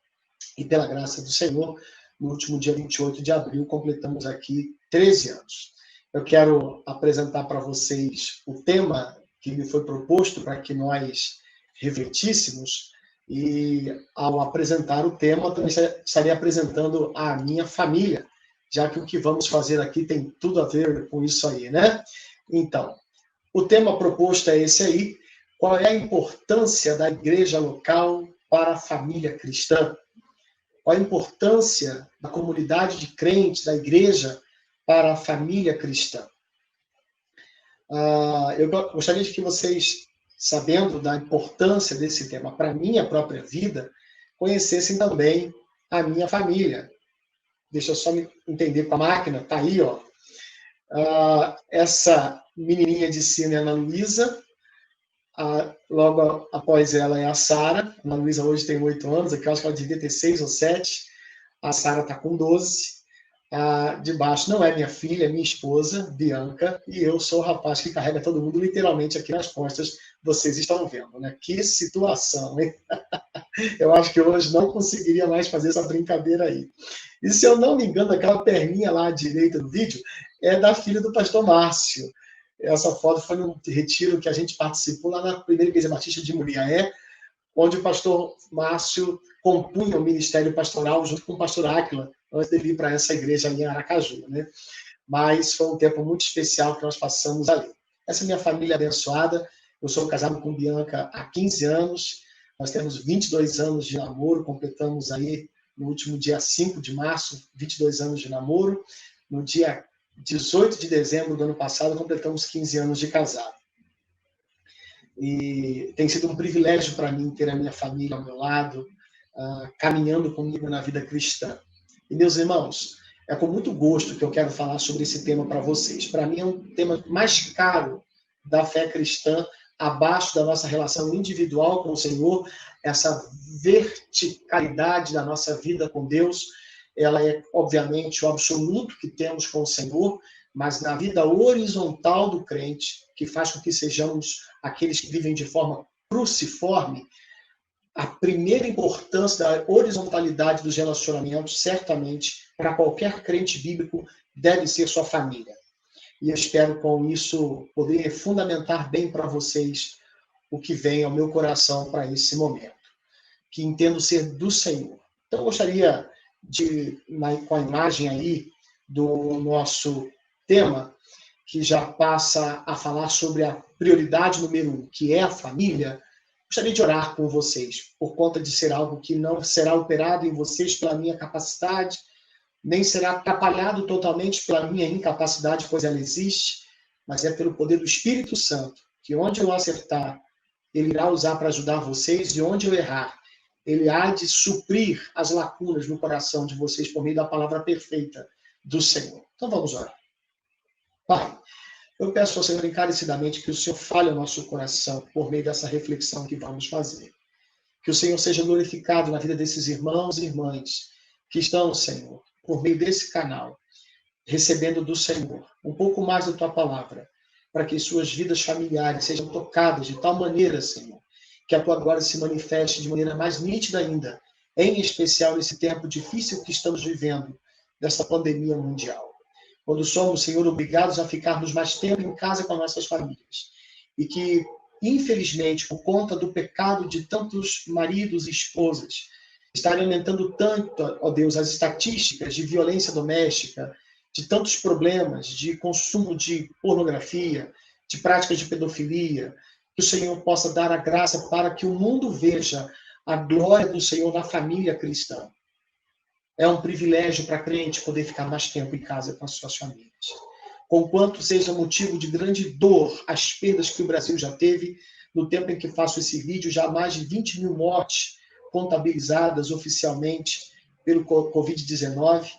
E pela graça do Senhor, no último dia 28 de abril, completamos aqui 13 anos. Eu quero apresentar para vocês o tema que me foi proposto para que nós refletíssemos, e ao apresentar o tema, também estarei apresentando a minha família, já que o que vamos fazer aqui tem tudo a ver com isso aí, né? Então, o tema proposto é esse aí: qual é a importância da igreja local para a família cristã? Qual a importância da comunidade de crentes, da igreja, para a família cristã? Eu gostaria de que vocês, sabendo da importância desse tema para a minha própria vida, conhecessem também a minha família. Deixa eu só me entender com a máquina, tá aí, ó. Essa menininha de cima é a Ana Luísa, logo após ela é a Sara. A Ana Luísa hoje tem 8 anos, aqui eu acho que ela devia ter 6 ou 7. A Sara está com 12. De baixo não é minha filha, é minha esposa, Bianca, e eu sou o rapaz que carrega todo mundo literalmente aqui nas costas. Vocês estão vendo, né? Que situação, hein? Eu acho que hoje não conseguiria mais fazer essa brincadeira aí. E se eu não me engano, aquela perninha lá à direita do vídeo é da filha do pastor Márcio. Essa foto foi num retiro que a gente participou lá na Primeira Igreja Batista de Muriaé, onde o pastor Márcio compunha o ministério pastoral junto com o pastor Áquila, antes de vir para essa igreja ali em Aracaju, né? Mas foi um tempo muito especial que nós passamos ali. Essa é minha família abençoada. Eu sou casado com Bianca há 15 anos. Nós temos 22 anos de namoro. Completamos aí, no último dia 5 de março, 22 anos de namoro. No dia 18 de dezembro do ano passado, completamos 15 anos de casado. E tem sido um privilégio para mim ter a minha família ao meu lado, caminhando comigo na vida cristã. E, meus irmãos, é com muito gosto que eu quero falar sobre esse tema para vocês. Para mim é um tema mais caro da fé cristã, abaixo da nossa relação individual com o Senhor. Essa verticalidade da nossa vida com Deus, ela é, obviamente, o absoluto que temos com o Senhor, mas na vida horizontal do crente, que faz com que sejamos aqueles que vivem de forma cruciforme, a primeira importância da horizontalidade dos relacionamentos, certamente, para qualquer crente bíblico, deve ser sua família. E eu espero, com isso, poder fundamentar bem para vocês o que vem ao meu coração para esse momento, que entendo ser do Senhor. Então, eu gostaria de, com a imagem aí do nosso tema, que já passa a falar sobre a prioridade número 1, que é a família. Gostaria de orar com vocês, por conta de ser algo que não será operado em vocês pela minha capacidade, nem será atrapalhado totalmente pela minha incapacidade, pois ela existe, mas é pelo poder do Espírito Santo, que onde eu acertar, ele irá usar para ajudar vocês, e onde eu errar, ele há de suprir as lacunas no coração de vocês por meio da palavra perfeita do Senhor. Então vamos orar. Pai, Eu peço ao Senhor encarecidamente que o Senhor fale ao nosso coração por meio dessa reflexão que vamos fazer. Que o Senhor seja glorificado na vida desses irmãos e irmãs que estão, Senhor, por meio desse canal, recebendo do Senhor um pouco mais da Tua palavra, para que suas vidas familiares sejam tocadas de tal maneira, Senhor, que a Tua glória se manifeste de maneira mais nítida ainda, em especial nesse tempo difícil que estamos vivendo, dessa pandemia mundial. Quando somos, Senhor, obrigados a ficarmos mais tempo em casa com nossas famílias. E que, infelizmente, por conta do pecado de tantos maridos e esposas, estarem aumentando tanto, ó Deus, as estatísticas de violência doméstica, de tantos problemas, de consumo de pornografia, de práticas de pedofilia, que o Senhor possa dar a graça para que o mundo veja a glória do Senhor na família cristã. É um privilégio para a crente poder ficar mais tempo em casa com as suas famílias. Conquanto seja motivo de grande dor as perdas que o Brasil já teve, no tempo em que faço esse vídeo, já mais de 20 mil mortes contabilizadas oficialmente pelo Covid-19,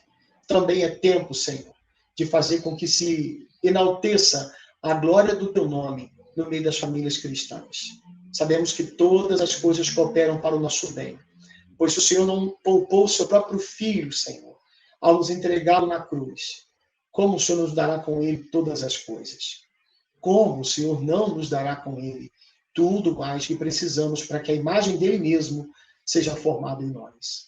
também é tempo, Senhor, de fazer com que se enalteça a glória do Teu nome no meio das famílias cristãs. Sabemos que todas as coisas cooperam para o nosso bem, pois o Senhor não poupou o seu próprio Filho, Senhor, ao nos entregá-lo na cruz. Como o Senhor nos dará com ele todas as coisas? Como o Senhor não nos dará com ele tudo mais que precisamos para que a imagem dele mesmo seja formada em nós?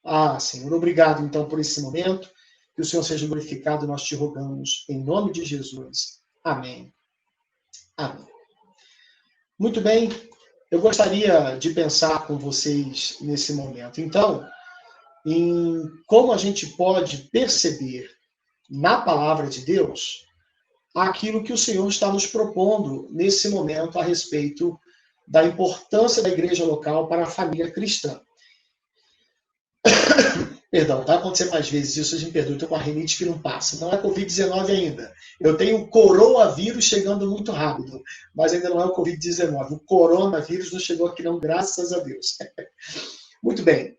Ah, Senhor, obrigado então por esse momento. Que o Senhor seja glorificado, nós te rogamos, em nome de Jesus. Amém. Amém. Muito bem. Eu gostaria de pensar com vocês nesse momento, então, em como a gente pode perceber na palavra de Deus aquilo que o Senhor está nos propondo nesse momento a respeito da importância da igreja local para a família cristã. Perdão, vai acontecer mais vezes isso, vocês me perdoem, estou com a rinite que não passa. Não é Covid-19 ainda. Eu tenho o coronavírus chegando muito rápido, mas ainda não é o Covid-19. O coronavírus não chegou aqui não, graças a Deus. Muito bem.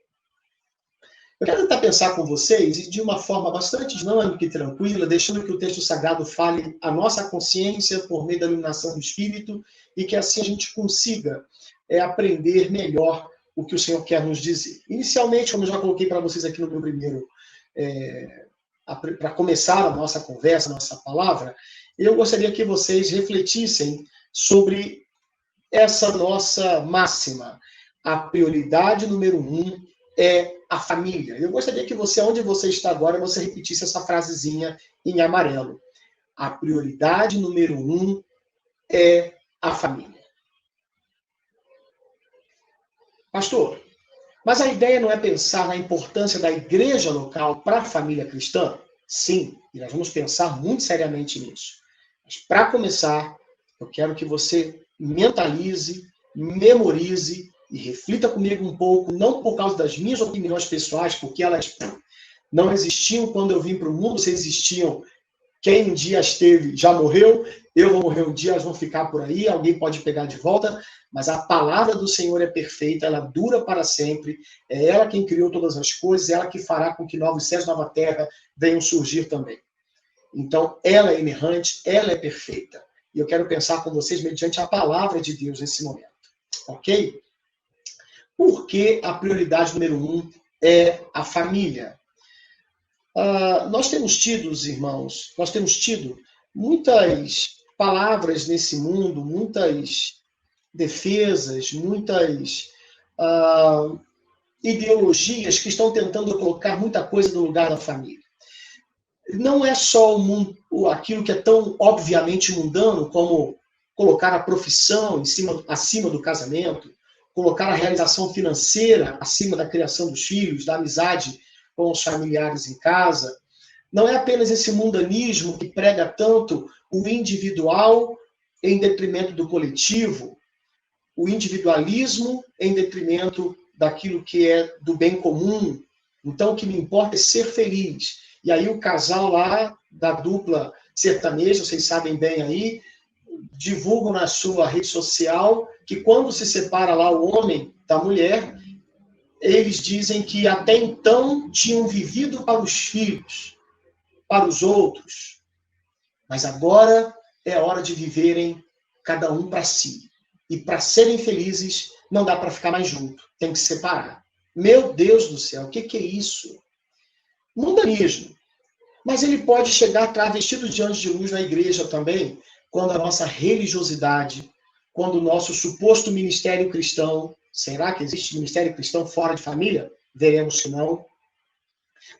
Eu quero tentar pensar com vocês e de uma forma bastante dinâmica e tranquila, deixando que o texto sagrado fale a nossa consciência por meio da iluminação do Espírito e que assim a gente consiga aprender melhor o que o Senhor quer nos dizer. Inicialmente, como eu já coloquei para vocês aqui no meu primeiro, para começar a nossa conversa, a nossa palavra, eu gostaria que vocês refletissem sobre essa nossa máxima. A prioridade número 1 é a família. Eu gostaria que você, onde você está agora, você repetisse essa frasezinha em amarelo. A prioridade número 1 é a família. Pastor, mas a ideia não é pensar na importância da igreja local para a família cristã? Sim, e nós vamos pensar muito seriamente nisso. Mas para começar, eu quero que você mentalize, memorize e reflita comigo um pouco, não por causa das minhas opiniões pessoais, porque elas não existiam quando eu vim para o mundo, se existiam, quem um dia esteve já morreu, eu vou morrer um dia, elas vão ficar por aí, alguém pode pegar de volta, mas a palavra do Senhor é perfeita, ela dura para sempre, é ela quem criou todas as coisas, é ela que fará com que novos céus e nova terra venham surgir também. Então, ela é inerrante, ela é perfeita. E eu quero pensar com vocês mediante a palavra de Deus nesse momento. Ok? Por que a prioridade número 1 é a família? Nós temos tido, irmãos, muitas palavras nesse mundo, muitas defesas, muitas ideologias que estão tentando colocar muita coisa no lugar da família. Não é só aquilo que é tão obviamente mundano, como colocar a profissão acima do casamento, colocar a realização financeira acima da criação dos filhos, da amizade com os familiares em casa. Não é apenas esse mundanismo que prega tanto o individual em detrimento do coletivo, o individualismo em detrimento daquilo que é do bem comum. Então, o que me importa é ser feliz. E aí o casal lá da dupla sertaneja, vocês sabem bem aí, divulgam na sua rede social que quando se separa lá o homem da mulher, eles dizem que até então tinham vivido para os filhos, para os outros. Mas agora é hora de viverem cada um para si. E para serem felizes, não dá para ficar mais junto, tem que separar. Meu Deus do céu, o que é isso? Mundanismo. Mas ele pode chegar travestido de anjo de luz na igreja também, quando a nossa religiosidade, quando o nosso suposto ministério cristão, será que existe ministério cristão fora de família? Veremos que não.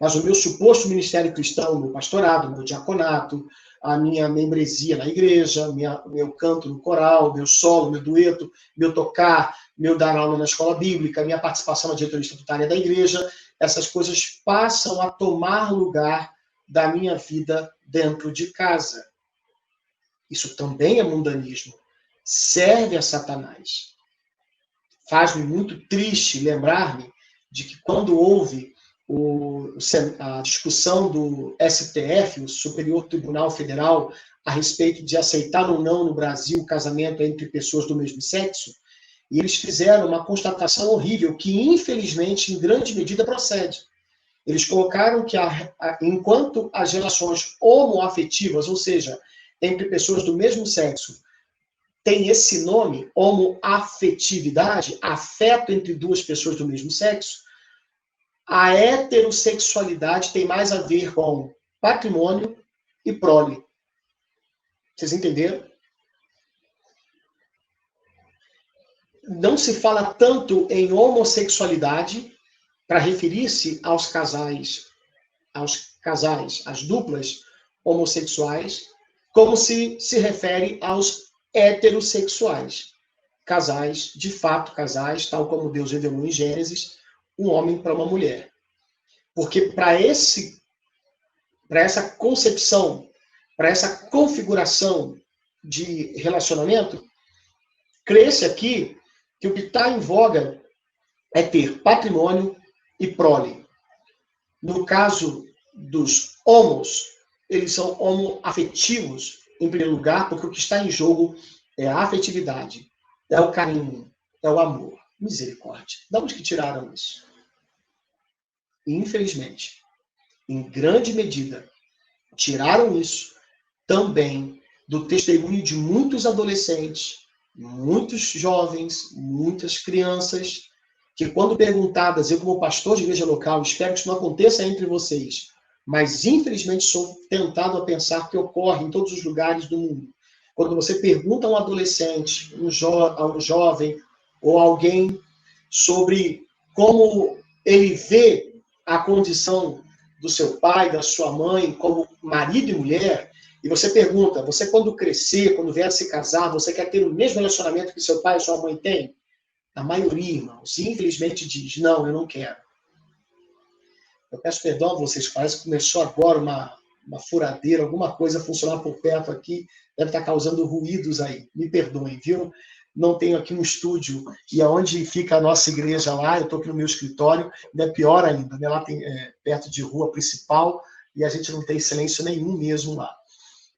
Mas o meu suposto ministério cristão, meu pastorado, meu diaconato, a minha membresia na igreja, meu canto no coral, meu solo, meu dueto, meu tocar, meu dar aula na escola bíblica, minha participação na diretoria estatutária da igreja, essas coisas passam a tomar lugar da minha vida dentro de casa. Isso também é mundanismo. Serve a Satanás. Faz-me muito triste lembrar-me de que quando houve a discussão do STF, o Superior Tribunal Federal, a respeito de aceitar ou não no Brasil o casamento entre pessoas do mesmo sexo, e eles fizeram uma constatação horrível, que infelizmente, em grande medida, procede. Eles colocaram que, enquanto as relações homoafetivas, ou seja, entre pessoas do mesmo sexo, tem esse nome, homoafetividade, afeto entre duas pessoas do mesmo sexo, a heterossexualidade tem mais a ver com patrimônio e prole. Vocês entenderam? Não se fala tanto em homossexualidade para referir-se aos casais, às duplas homossexuais, como se refere aos heterossexuais. Casais, de fato, casais, tal como Deus revelou em Gênesis, um homem para uma mulher. Porque para essa concepção, para essa configuração de relacionamento, crê-se aqui que o que está em voga é ter patrimônio e prole. No caso dos homos, eles são homoafetivos, em primeiro lugar, porque o que está em jogo é a afetividade, é o carinho, é o amor. Misericórdia. De onde que tiraram isso? Infelizmente, em grande medida, tiraram isso também do testemunho de muitos adolescentes, muitos jovens, muitas crianças, que quando perguntadas, eu como pastor de igreja local, espero que isso não aconteça entre vocês, mas infelizmente sou tentado a pensar que ocorre em todos os lugares do mundo. Quando você pergunta a um adolescente, a um jovem, ou alguém sobre como ele vê a condição do seu pai, da sua mãe, como marido e mulher, e você pergunta, você quando crescer, quando vier a se casar, você quer ter o mesmo relacionamento que seu pai e sua mãe têm? A maioria, irmãos, infelizmente diz, não, eu não quero. Eu peço perdão a vocês, parece que começou agora uma furadeira, alguma coisa funcionar por perto aqui, deve estar causando ruídos aí. Me perdoem, viu? Não tenho aqui um estúdio, e aonde fica a nossa igreja lá, eu estou aqui no meu escritório, ainda é pior ainda, né? Lá tem, perto de rua principal, e a gente não tem silêncio nenhum mesmo lá.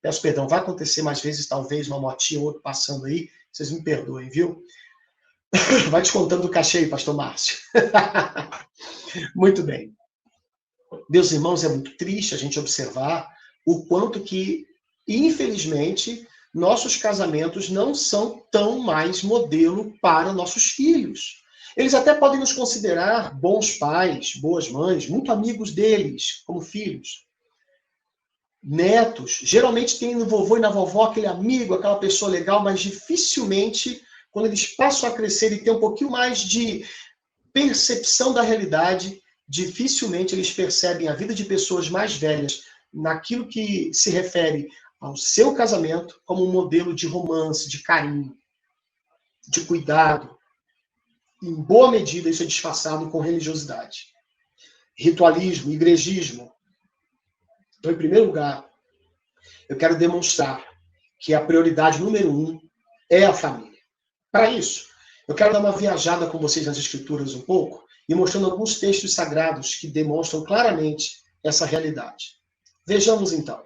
Peço perdão, vai acontecer mais vezes, talvez, uma motinha ou outra passando aí, vocês me perdoem, viu? Vai descontando do cachê aí, pastor Márcio. Muito bem. Meus irmãos, é muito triste a gente observar o quanto que, infelizmente, nossos casamentos não são tão mais modelo para nossos filhos. Eles até podem nos considerar bons pais, boas mães, muito amigos deles, como filhos. Netos, geralmente tem no vovô e na vovó aquele amigo, aquela pessoa legal, mas dificilmente, quando eles passam a crescer e ter um pouquinho mais de percepção da realidade, dificilmente eles percebem a vida de pessoas mais velhas naquilo que se refere ao seu casamento como um modelo de romance, de carinho, de cuidado. Em boa medida, isso é disfarçado com religiosidade. Ritualismo, igrejismo. Então, em primeiro lugar, eu quero demonstrar que a prioridade número 1 é a família. Para isso, eu quero dar uma viajada com vocês nas Escrituras um pouco e mostrando alguns textos sagrados que demonstram claramente essa realidade. Vejamos então.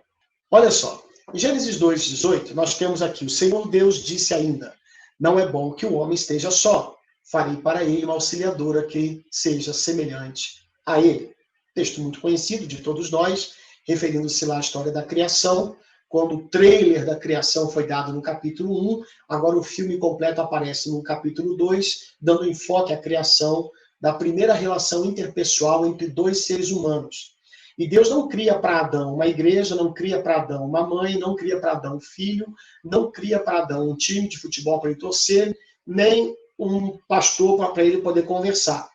Olha só, em Gênesis 2:18, nós temos aqui, o Senhor Deus disse ainda, não é bom que o homem esteja só, farei para ele uma auxiliadora que seja semelhante a ele. Texto muito conhecido de todos nós, referindo-se lá à história da criação, quando o trailer da criação foi dado no capítulo 1, agora o filme completo aparece no capítulo 2, dando enfoque à criação da primeira relação interpessoal entre dois seres humanos. E Deus não cria para Adão uma igreja, não cria para Adão uma mãe, não cria para Adão um filho, não cria para Adão um time de futebol para ele torcer, nem um pastor para ele poder conversar.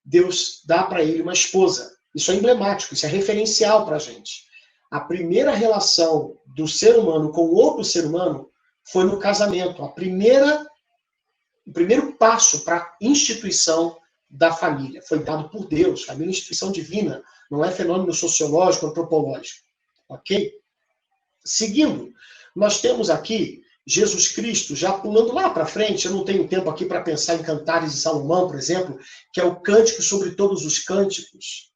Deus dá para ele uma esposa. Isso é emblemático, isso é referencial para a gente. A primeira relação do ser humano com outro ser humano foi no casamento. O primeiro passo para a instituição da família foi dado por Deus. Família é uma instituição divina, não é fenômeno sociológico, antropológico. Ok? Seguindo, nós temos aqui Jesus Cristo, já pulando lá para frente, eu não tenho tempo aqui para pensar em Cantares de Salomão, por exemplo, que é o cântico sobre todos os cânticos.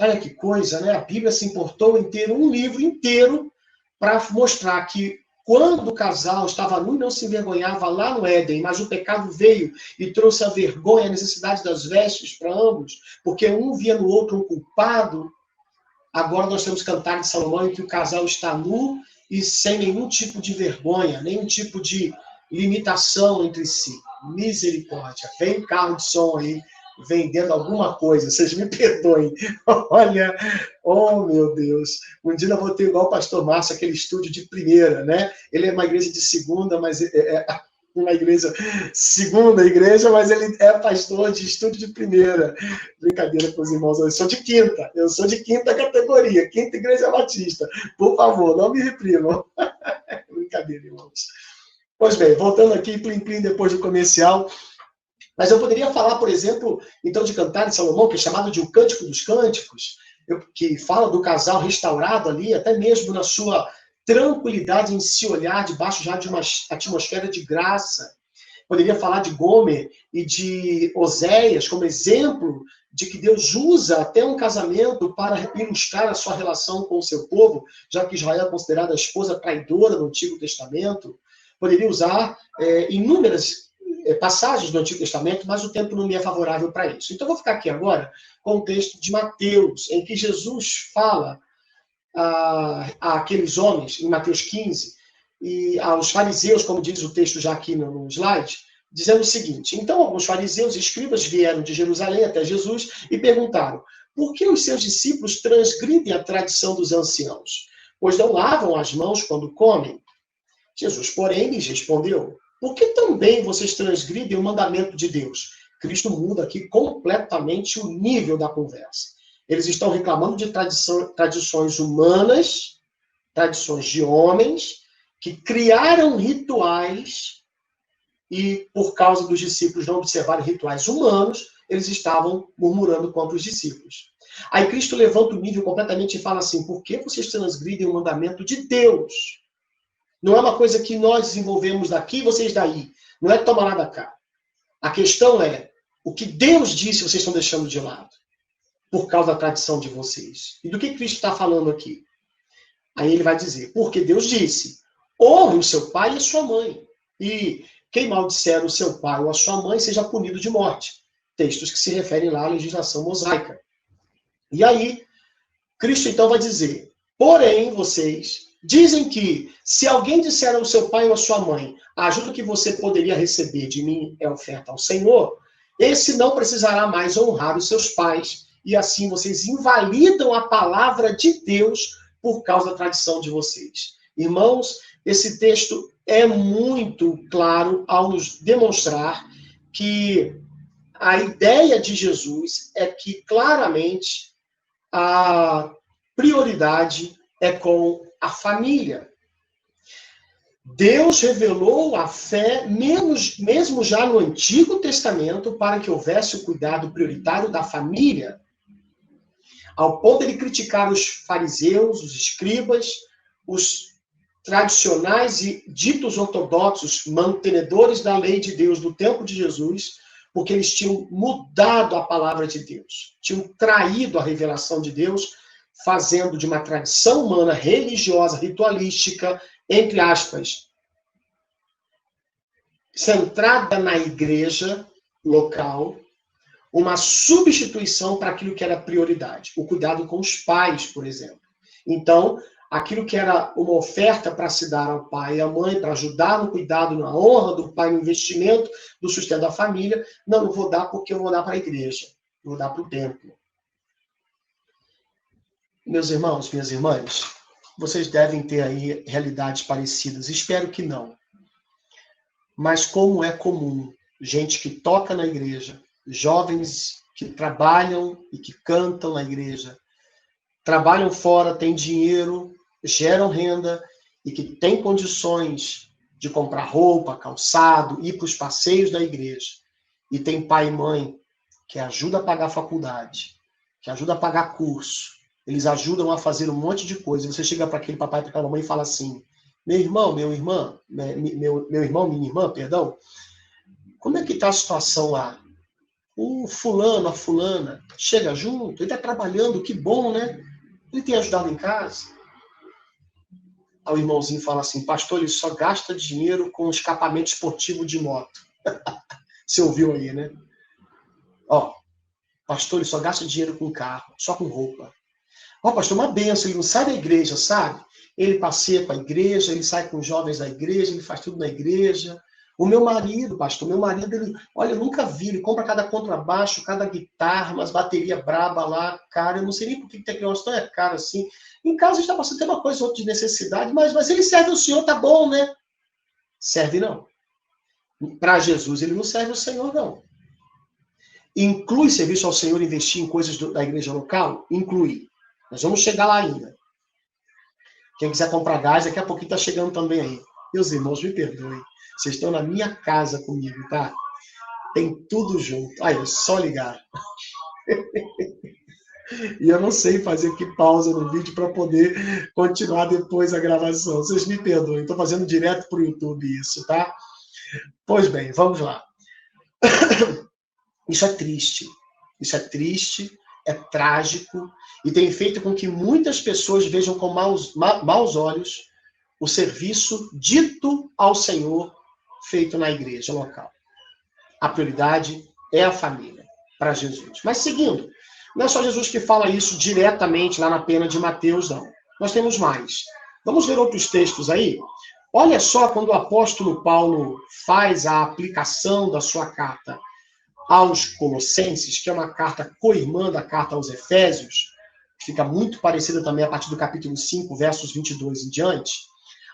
Olha que coisa, né? A Bíblia se importou em ter um livro inteiro para mostrar que quando o casal estava nu e não se envergonhava lá no Éden, mas o pecado veio e trouxe a vergonha, a necessidade das vestes para ambos, porque um via no outro um culpado, agora nós temos Cantares de Salomão em que o casal está nu e sem nenhum tipo de vergonha, nenhum tipo de limitação entre si. Misericórdia. Vem um carro de som aí, vendendo alguma coisa, vocês me perdoem. Olha, oh meu Deus. Um dia eu vou ter igual o pastor Márcio, aquele estúdio de primeira, né? Ele é uma igreja de segunda, mas é uma igreja, segunda igreja, mas ele é pastor de estúdio de primeira. Brincadeira com os irmãos, eu sou de quinta categoria, quinta igreja batista. Por favor, não me reprimam. Brincadeira, irmãos. Pois bem, voltando aqui, plim-plim, depois do comercial. Mas eu poderia falar, por exemplo, então, de Cantares de Salomão, que é chamado de o Cântico dos Cânticos, que fala do casal restaurado ali, até mesmo na sua tranquilidade em se olhar debaixo já de uma atmosfera de graça. Poderia falar de Gomer e de Oséias como exemplo de que Deus usa até um casamento para ilustrar a sua relação com o seu povo, já que Israel é considerada a esposa traidora no Antigo Testamento. Poderia usar inúmeras passagens do Antigo Testamento, mas o tempo não me é favorável para isso. Então, eu vou ficar aqui agora com o texto de Mateus, em que Jesus fala àqueles homens, em Mateus 15, e aos fariseus, como diz o texto já aqui no slide, dizendo o seguinte: então, alguns fariseus e escribas vieram de Jerusalém até Jesus e perguntaram: por que os seus discípulos transgridem a tradição dos anciãos? Pois não lavam as mãos quando comem? Jesus, porém, lhes respondeu: por que também vocês transgridem o mandamento de Deus? Cristo muda aqui completamente o nível da conversa. Eles estão reclamando de tradições humanas, tradições de homens, que criaram rituais e, por causa dos discípulos não observarem rituais humanos, eles estavam murmurando contra os discípulos. Aí Cristo levanta o nível completamente e fala assim: por que vocês transgridem o mandamento de Deus? Não é uma coisa que nós desenvolvemos daqui e vocês daí. Não é tomar lá da cá. A questão é, o que Deus disse vocês estão deixando de lado, por causa da tradição de vocês. E do que Cristo está falando aqui? Aí ele vai dizer: porque Deus disse, honre o seu pai e a sua mãe. E quem maldisser o seu pai ou a sua mãe seja punido de morte. Textos que se referem lá à legislação mosaica. E aí, Cristo então vai dizer: porém, vocês dizem que, se alguém disser ao seu pai ou à sua mãe, a ajuda que você poderia receber de mim é oferta ao Senhor, esse não precisará mais honrar os seus pais, e assim vocês invalidam a palavra de Deus por causa da tradição de vocês. Irmãos, esse texto é muito claro ao nos demonstrar que a ideia de Jesus é que, claramente, a prioridade é com a família. Deus revelou a fé, mesmo já no Antigo Testamento, para que houvesse o cuidado prioritário da família, ao ponto de ele criticar os fariseus, os escribas, os tradicionais e ditos ortodoxos, mantenedores da lei de Deus do tempo de Jesus, porque eles tinham mudado a palavra de Deus, tinham traído a revelação de Deus, fazendo de uma tradição humana, religiosa, ritualística, entre aspas, centrada na igreja local, uma substituição para aquilo que era prioridade. O cuidado com os pais, por exemplo. Então, aquilo que era uma oferta para se dar ao pai e à mãe, para ajudar no cuidado, na honra do pai, no investimento, do sustento da família. Não vou dar porque eu vou dar para a igreja, eu vou dar para o templo. Meus irmãos, minhas irmãs, vocês devem ter aí realidades parecidas. Espero que não. Mas como é comum, gente que toca na igreja, jovens que trabalham e que cantam na igreja, trabalham fora, têm dinheiro, geram renda e que têm condições de comprar roupa, calçado, ir para os passeios da igreja. E tem pai e mãe que ajuda a pagar a faculdade, que ajuda a pagar curso. Eles ajudam a fazer um monte de coisa. Você chega para aquele papai e para aquela mamãe e fala assim: meu irmão, minha irmã, perdão, como é que está a situação lá? O fulano, a fulana, chega junto, ele está trabalhando, que bom, né? Ele tem ajudado em casa. Aí o irmãozinho fala assim: pastor, ele só gasta dinheiro com escapamento esportivo de moto. Você ouviu aí, né? Ó, pastor, ele só gasta dinheiro com carro, só com roupa. Ó, pastor, uma benção, ele não sai da igreja, sabe? Ele passeia com a igreja, ele sai com os jovens da igreja, ele faz tudo na igreja. O meu marido, pastor, ele, olha, eu nunca vi, ele compra cada contrabaixo, cada guitarra, umas baterias braba lá, cara, eu não sei nem por que tem que tão é caro assim. Em casa a gente está passando até uma coisa ou outra de necessidade, mas ele serve o Senhor, tá bom, né? Serve não. Para Jesus, ele não serve o Senhor, não. Inclui serviço ao Senhor investir em coisas da igreja local? Inclui. Nós vamos chegar lá ainda. Quem quiser comprar gás, daqui a pouquinho está chegando também aí. Meus irmãos, me perdoem. Vocês estão na minha casa comigo, tá? Tem tudo junto. Aí, é só ligar. E eu não sei fazer aqui pausa no vídeo para poder continuar depois a gravação. Vocês me perdoem. Estou fazendo direto para o YouTube isso, tá? Pois bem, vamos lá. Isso é triste. Isso é triste, é trágico e tem feito com que muitas pessoas vejam com maus olhos o serviço dito ao Senhor feito na igreja local. A prioridade é a família para Jesus. Mas seguindo, não é só Jesus que fala isso diretamente lá na pena de Mateus, não. Nós temos mais. Vamos ver outros textos aí? Olha só quando o apóstolo Paulo faz a aplicação da sua carta aos Colossenses, que é uma carta co-irmã da carta aos Efésios, que fica muito parecida também a partir do capítulo 5, versos 22 em diante.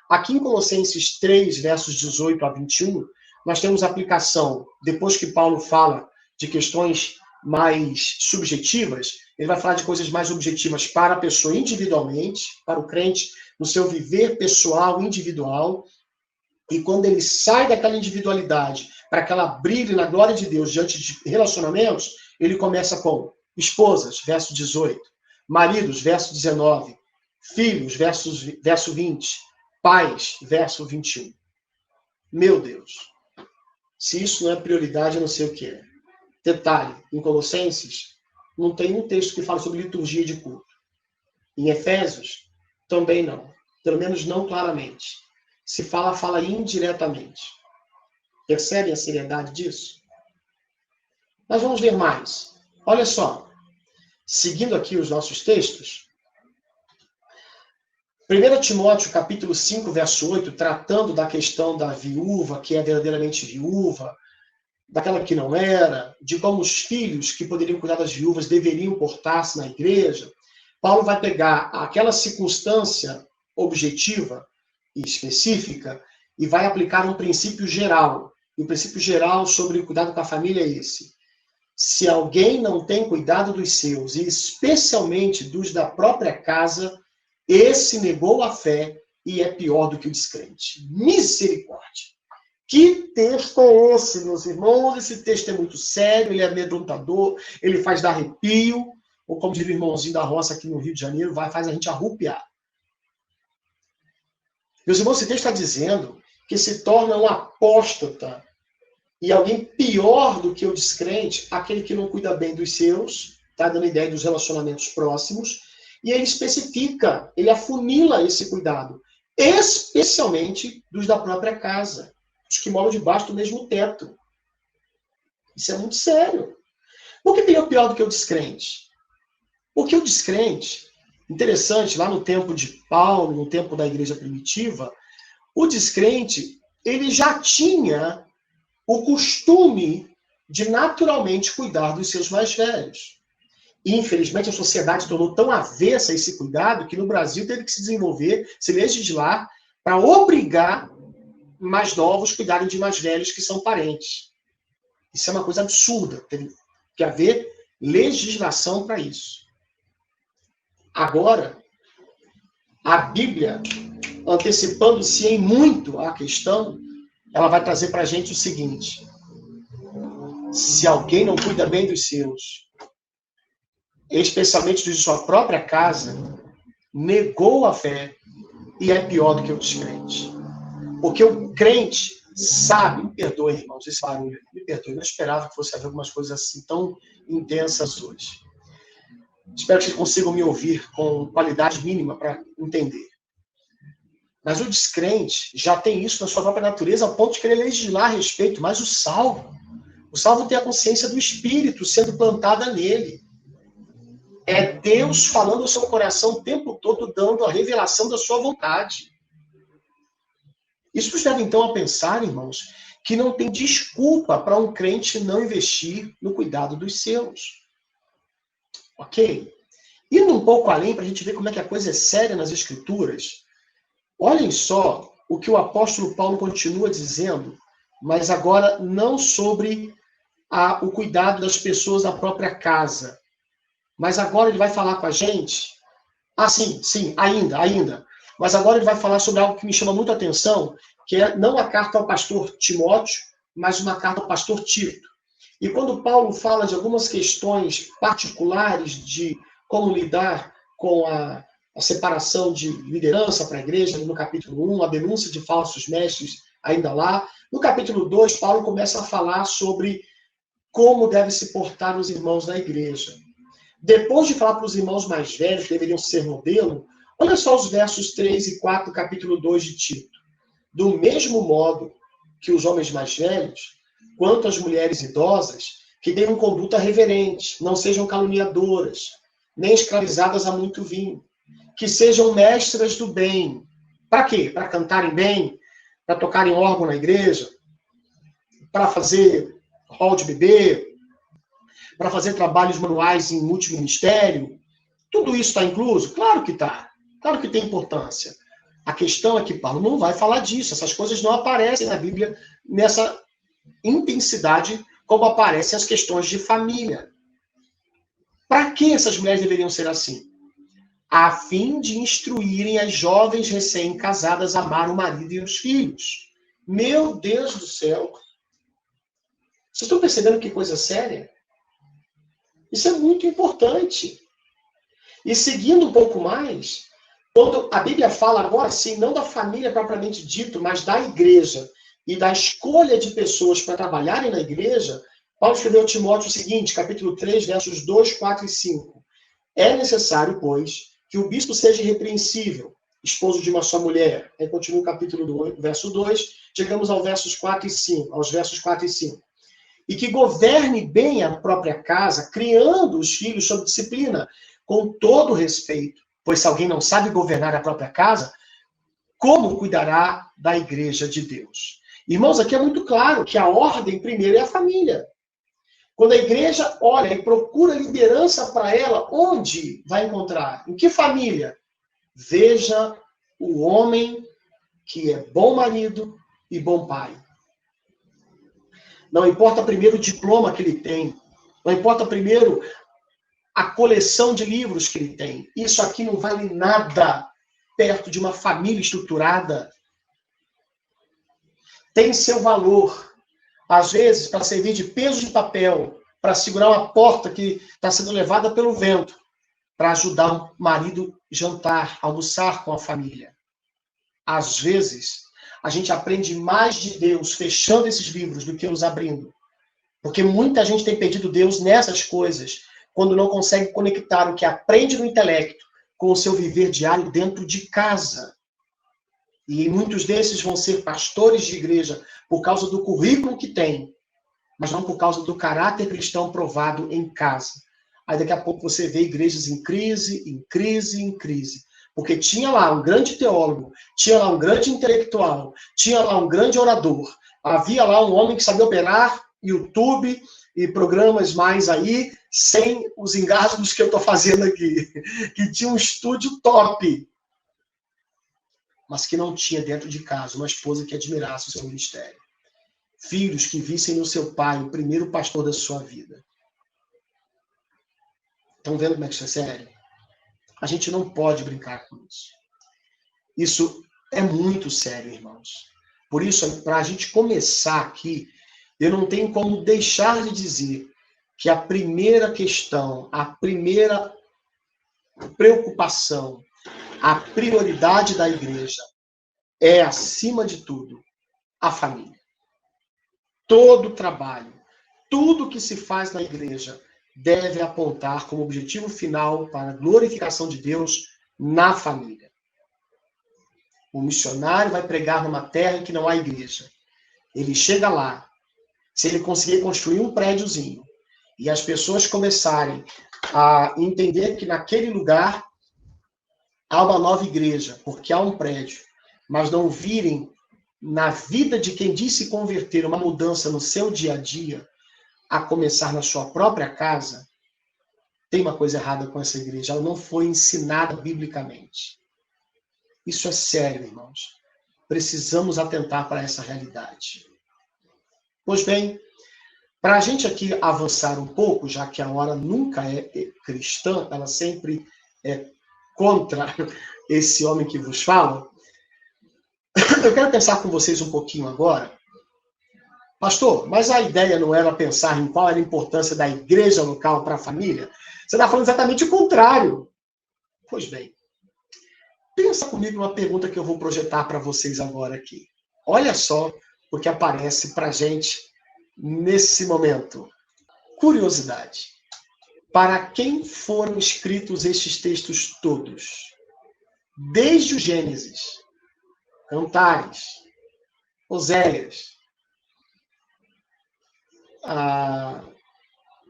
Aqui em Colossenses 3, versos 18 a 21, nós temos a aplicação, depois que Paulo fala de questões mais subjetivas, ele vai falar de coisas mais objetivas para a pessoa individualmente, para o crente, no seu viver pessoal, individual, e quando ele sai daquela individualidade para que ela brilhe na glória de Deus diante de relacionamentos, ele começa com esposas, verso 18, maridos, verso 19, filhos, verso 20, pais, verso 21. Meu Deus, se isso não é prioridade, eu não sei o que é. Detalhe, em Colossenses, não tem um texto que fala sobre liturgia de culto. Em Efésios, também não. Pelo menos não claramente. Se fala, fala indiretamente. Percebem a seriedade disso? Nós vamos ver mais. Olha só. Seguindo aqui os nossos textos. 1 Timóteo, capítulo 5, verso 8, tratando da questão da viúva, que é verdadeiramente viúva, daquela que não era, de como os filhos que poderiam cuidar das viúvas deveriam portar-se na igreja, Paulo vai pegar aquela circunstância objetiva e específica e vai aplicar um princípio geral. E o princípio geral sobre o cuidado com a família é esse. Se alguém não tem cuidado dos seus, e especialmente dos da própria casa, esse negou a fé e é pior do que o descrente. Misericórdia! Que texto é esse, meus irmãos? Esse texto é muito sério, ele é amedrontador, ele faz dar arrepio, ou como diria o irmãozinho da roça aqui no Rio de Janeiro, faz a gente arrupiar. Meus irmãos, esse texto está dizendo que se torna um apóstata e alguém pior do que o descrente, aquele que não cuida bem dos seus, está dando ideia dos relacionamentos próximos, e ele especifica, ele afunila esse cuidado, especialmente dos da própria casa, os que moram debaixo do mesmo teto. Isso é muito sério. Por que ele é pior do que o descrente? Porque o descrente, Interessante, lá no tempo de Paulo, no tempo da igreja primitiva, o descrente, ele já tinha o costume de naturalmente cuidar dos seus mais velhos. E, infelizmente, a sociedade tornou tão avessa a esse cuidado que no Brasil teve que se desenvolver, se legislar, para obrigar mais novos a cuidarem de mais velhos que são parentes. Isso é uma coisa absurda. Teve que haver legislação para isso. Agora, a Bíblia, antecipando-se em muito a questão, ela vai trazer para a gente o seguinte: se alguém não cuida bem dos seus, especialmente dos de sua própria casa, negou a fé e é pior do que o descrente. Porque o crente sabe, me perdoe, irmãos, esse barulho, me perdoe, eu não esperava que fosse haver algumas coisas assim tão intensas hoje. Espero que vocês consigam me ouvir com qualidade mínima para entender. Mas o descrente já tem isso na sua própria natureza, ao ponto de querer legislar a respeito, mas o salvo tem a consciência do Espírito sendo plantada nele. É Deus falando ao seu coração o tempo todo, dando a revelação da sua vontade. Isso nos leva, então, a pensar, irmãos, que não tem desculpa para um crente não investir no cuidado dos seus. Ok? Indo um pouco além, para a gente ver como é que a coisa é séria nas Escrituras, olhem só o que o apóstolo Paulo continua dizendo, mas agora não sobre o cuidado das pessoas da própria casa. Mas agora ele vai falar com a gente. Sim, ainda. Mas agora ele vai falar sobre algo que me chama muita atenção, que é não a carta ao pastor Timóteo, mas uma carta ao pastor Tito. E quando Paulo fala de algumas questões particulares de como lidar com a separação de liderança para a igreja, no capítulo 1, a denúncia de falsos mestres ainda lá. No capítulo 2, Paulo começa a falar sobre como devem se portar os irmãos da igreja. Depois de falar para os irmãos mais velhos, que deveriam ser modelo, olha só os versos 3 e 4 do capítulo 2 de Tito. Do mesmo modo que os homens mais velhos, quanto as mulheres idosas, que tenham conduta reverente, não sejam caluniadoras, nem escravizadas a muito vinho, que sejam mestras do bem. Para quê? Para cantarem bem, para tocarem órgão na igreja, para fazer hall de bebê, para fazer trabalhos manuais em multiministério. Tudo isso está incluso? Claro que está. Claro que tem importância. A questão é que Paulo não vai falar disso. Essas coisas não aparecem na Bíblia nessa intensidade como aparecem as questões de família. Para que essas mulheres deveriam ser assim? A fim de instruírem as jovens recém-casadas a amar o marido e os filhos. Meu Deus do céu! Vocês estão percebendo que coisa séria? Isso é muito importante. E seguindo um pouco mais, quando a Bíblia fala agora, sim, não da família propriamente dito, mas da igreja e da escolha de pessoas para trabalharem na igreja, Paulo escreveu a Timóteo o seguinte, capítulo 3, versos 2, 4 e 5. É necessário, pois, que o bispo seja irrepreensível, esposo de uma só mulher. Aí continua o capítulo 2, verso 2, chegamos aos versos 4 e 5. E que governe bem a própria casa, criando os filhos sob disciplina, com todo respeito. Pois se alguém não sabe governar a própria casa, como cuidará da igreja de Deus? Irmãos, aqui é muito claro que a ordem primeiro é a família. Quando a igreja olha e procura liderança para ela, onde vai encontrar? Em que família? Veja o homem que é bom marido e bom pai. Não importa primeiro o diploma que ele tem. Não importa primeiro a coleção de livros que ele tem. Isso aqui não vale nada perto de uma família estruturada. Tem seu valor. Às vezes, para servir de peso de papel, para segurar uma porta que está sendo levada pelo vento, para ajudar o marido a jantar, almoçar com a família. Às vezes, a gente aprende mais de Deus fechando esses livros do que os abrindo. Porque muita gente tem perdido Deus nessas coisas, quando não consegue conectar o que aprende no intelecto com o seu viver diário dentro de casa. E muitos desses vão ser pastores de igreja por causa do currículo que tem, mas não por causa do caráter cristão provado em casa. Aí daqui a pouco você vê igrejas em crise, em crise, em crise. Porque tinha lá um grande teólogo, tinha lá um grande intelectual, tinha lá um grande orador, havia lá um homem que sabia operar YouTube e programas mais aí, sem os engasgos que eu estou fazendo aqui, que tinha um estúdio top, mas que não tinha dentro de casa uma esposa que admirasse o seu ministério. Filhos que vissem no seu pai o primeiro pastor da sua vida. Estão vendo como é que isso é sério? A gente não pode brincar com isso. Isso é muito sério, irmãos. Por isso, para a gente começar aqui, eu não tenho como deixar de dizer que a primeira questão, a primeira preocupação, a prioridade da igreja é, acima de tudo, a família. Todo trabalho, tudo que se faz na igreja deve apontar como objetivo final para a glorificação de Deus na família. O missionário vai pregar numa terra em que não há igreja. Ele chega lá, se ele conseguir construir um prédiozinho, e as pessoas começarem a entender que naquele lugar há uma nova igreja, porque há um prédio, mas não virem na vida de quem diz se converter uma mudança no seu dia a dia, a começar na sua própria casa, tem uma coisa errada com essa igreja. Ela não foi ensinada biblicamente. Isso é sério, irmãos. Precisamos atentar para essa realidade. Pois bem, para a gente aqui avançar um pouco, já que a hora nunca é cristã, ela sempre é contra esse homem que vos fala, eu quero pensar com vocês um pouquinho agora. Pastor, mas a ideia não era pensar em qual era a importância da igreja local para a família? Você está falando exatamente o contrário. Pois bem, pensa comigo numa pergunta que eu vou projetar para vocês agora aqui. Olha só o que aparece para a gente nesse momento. Curiosidade. Para quem foram escritos estes textos todos? Desde o Gênesis, Cantares, Oséias,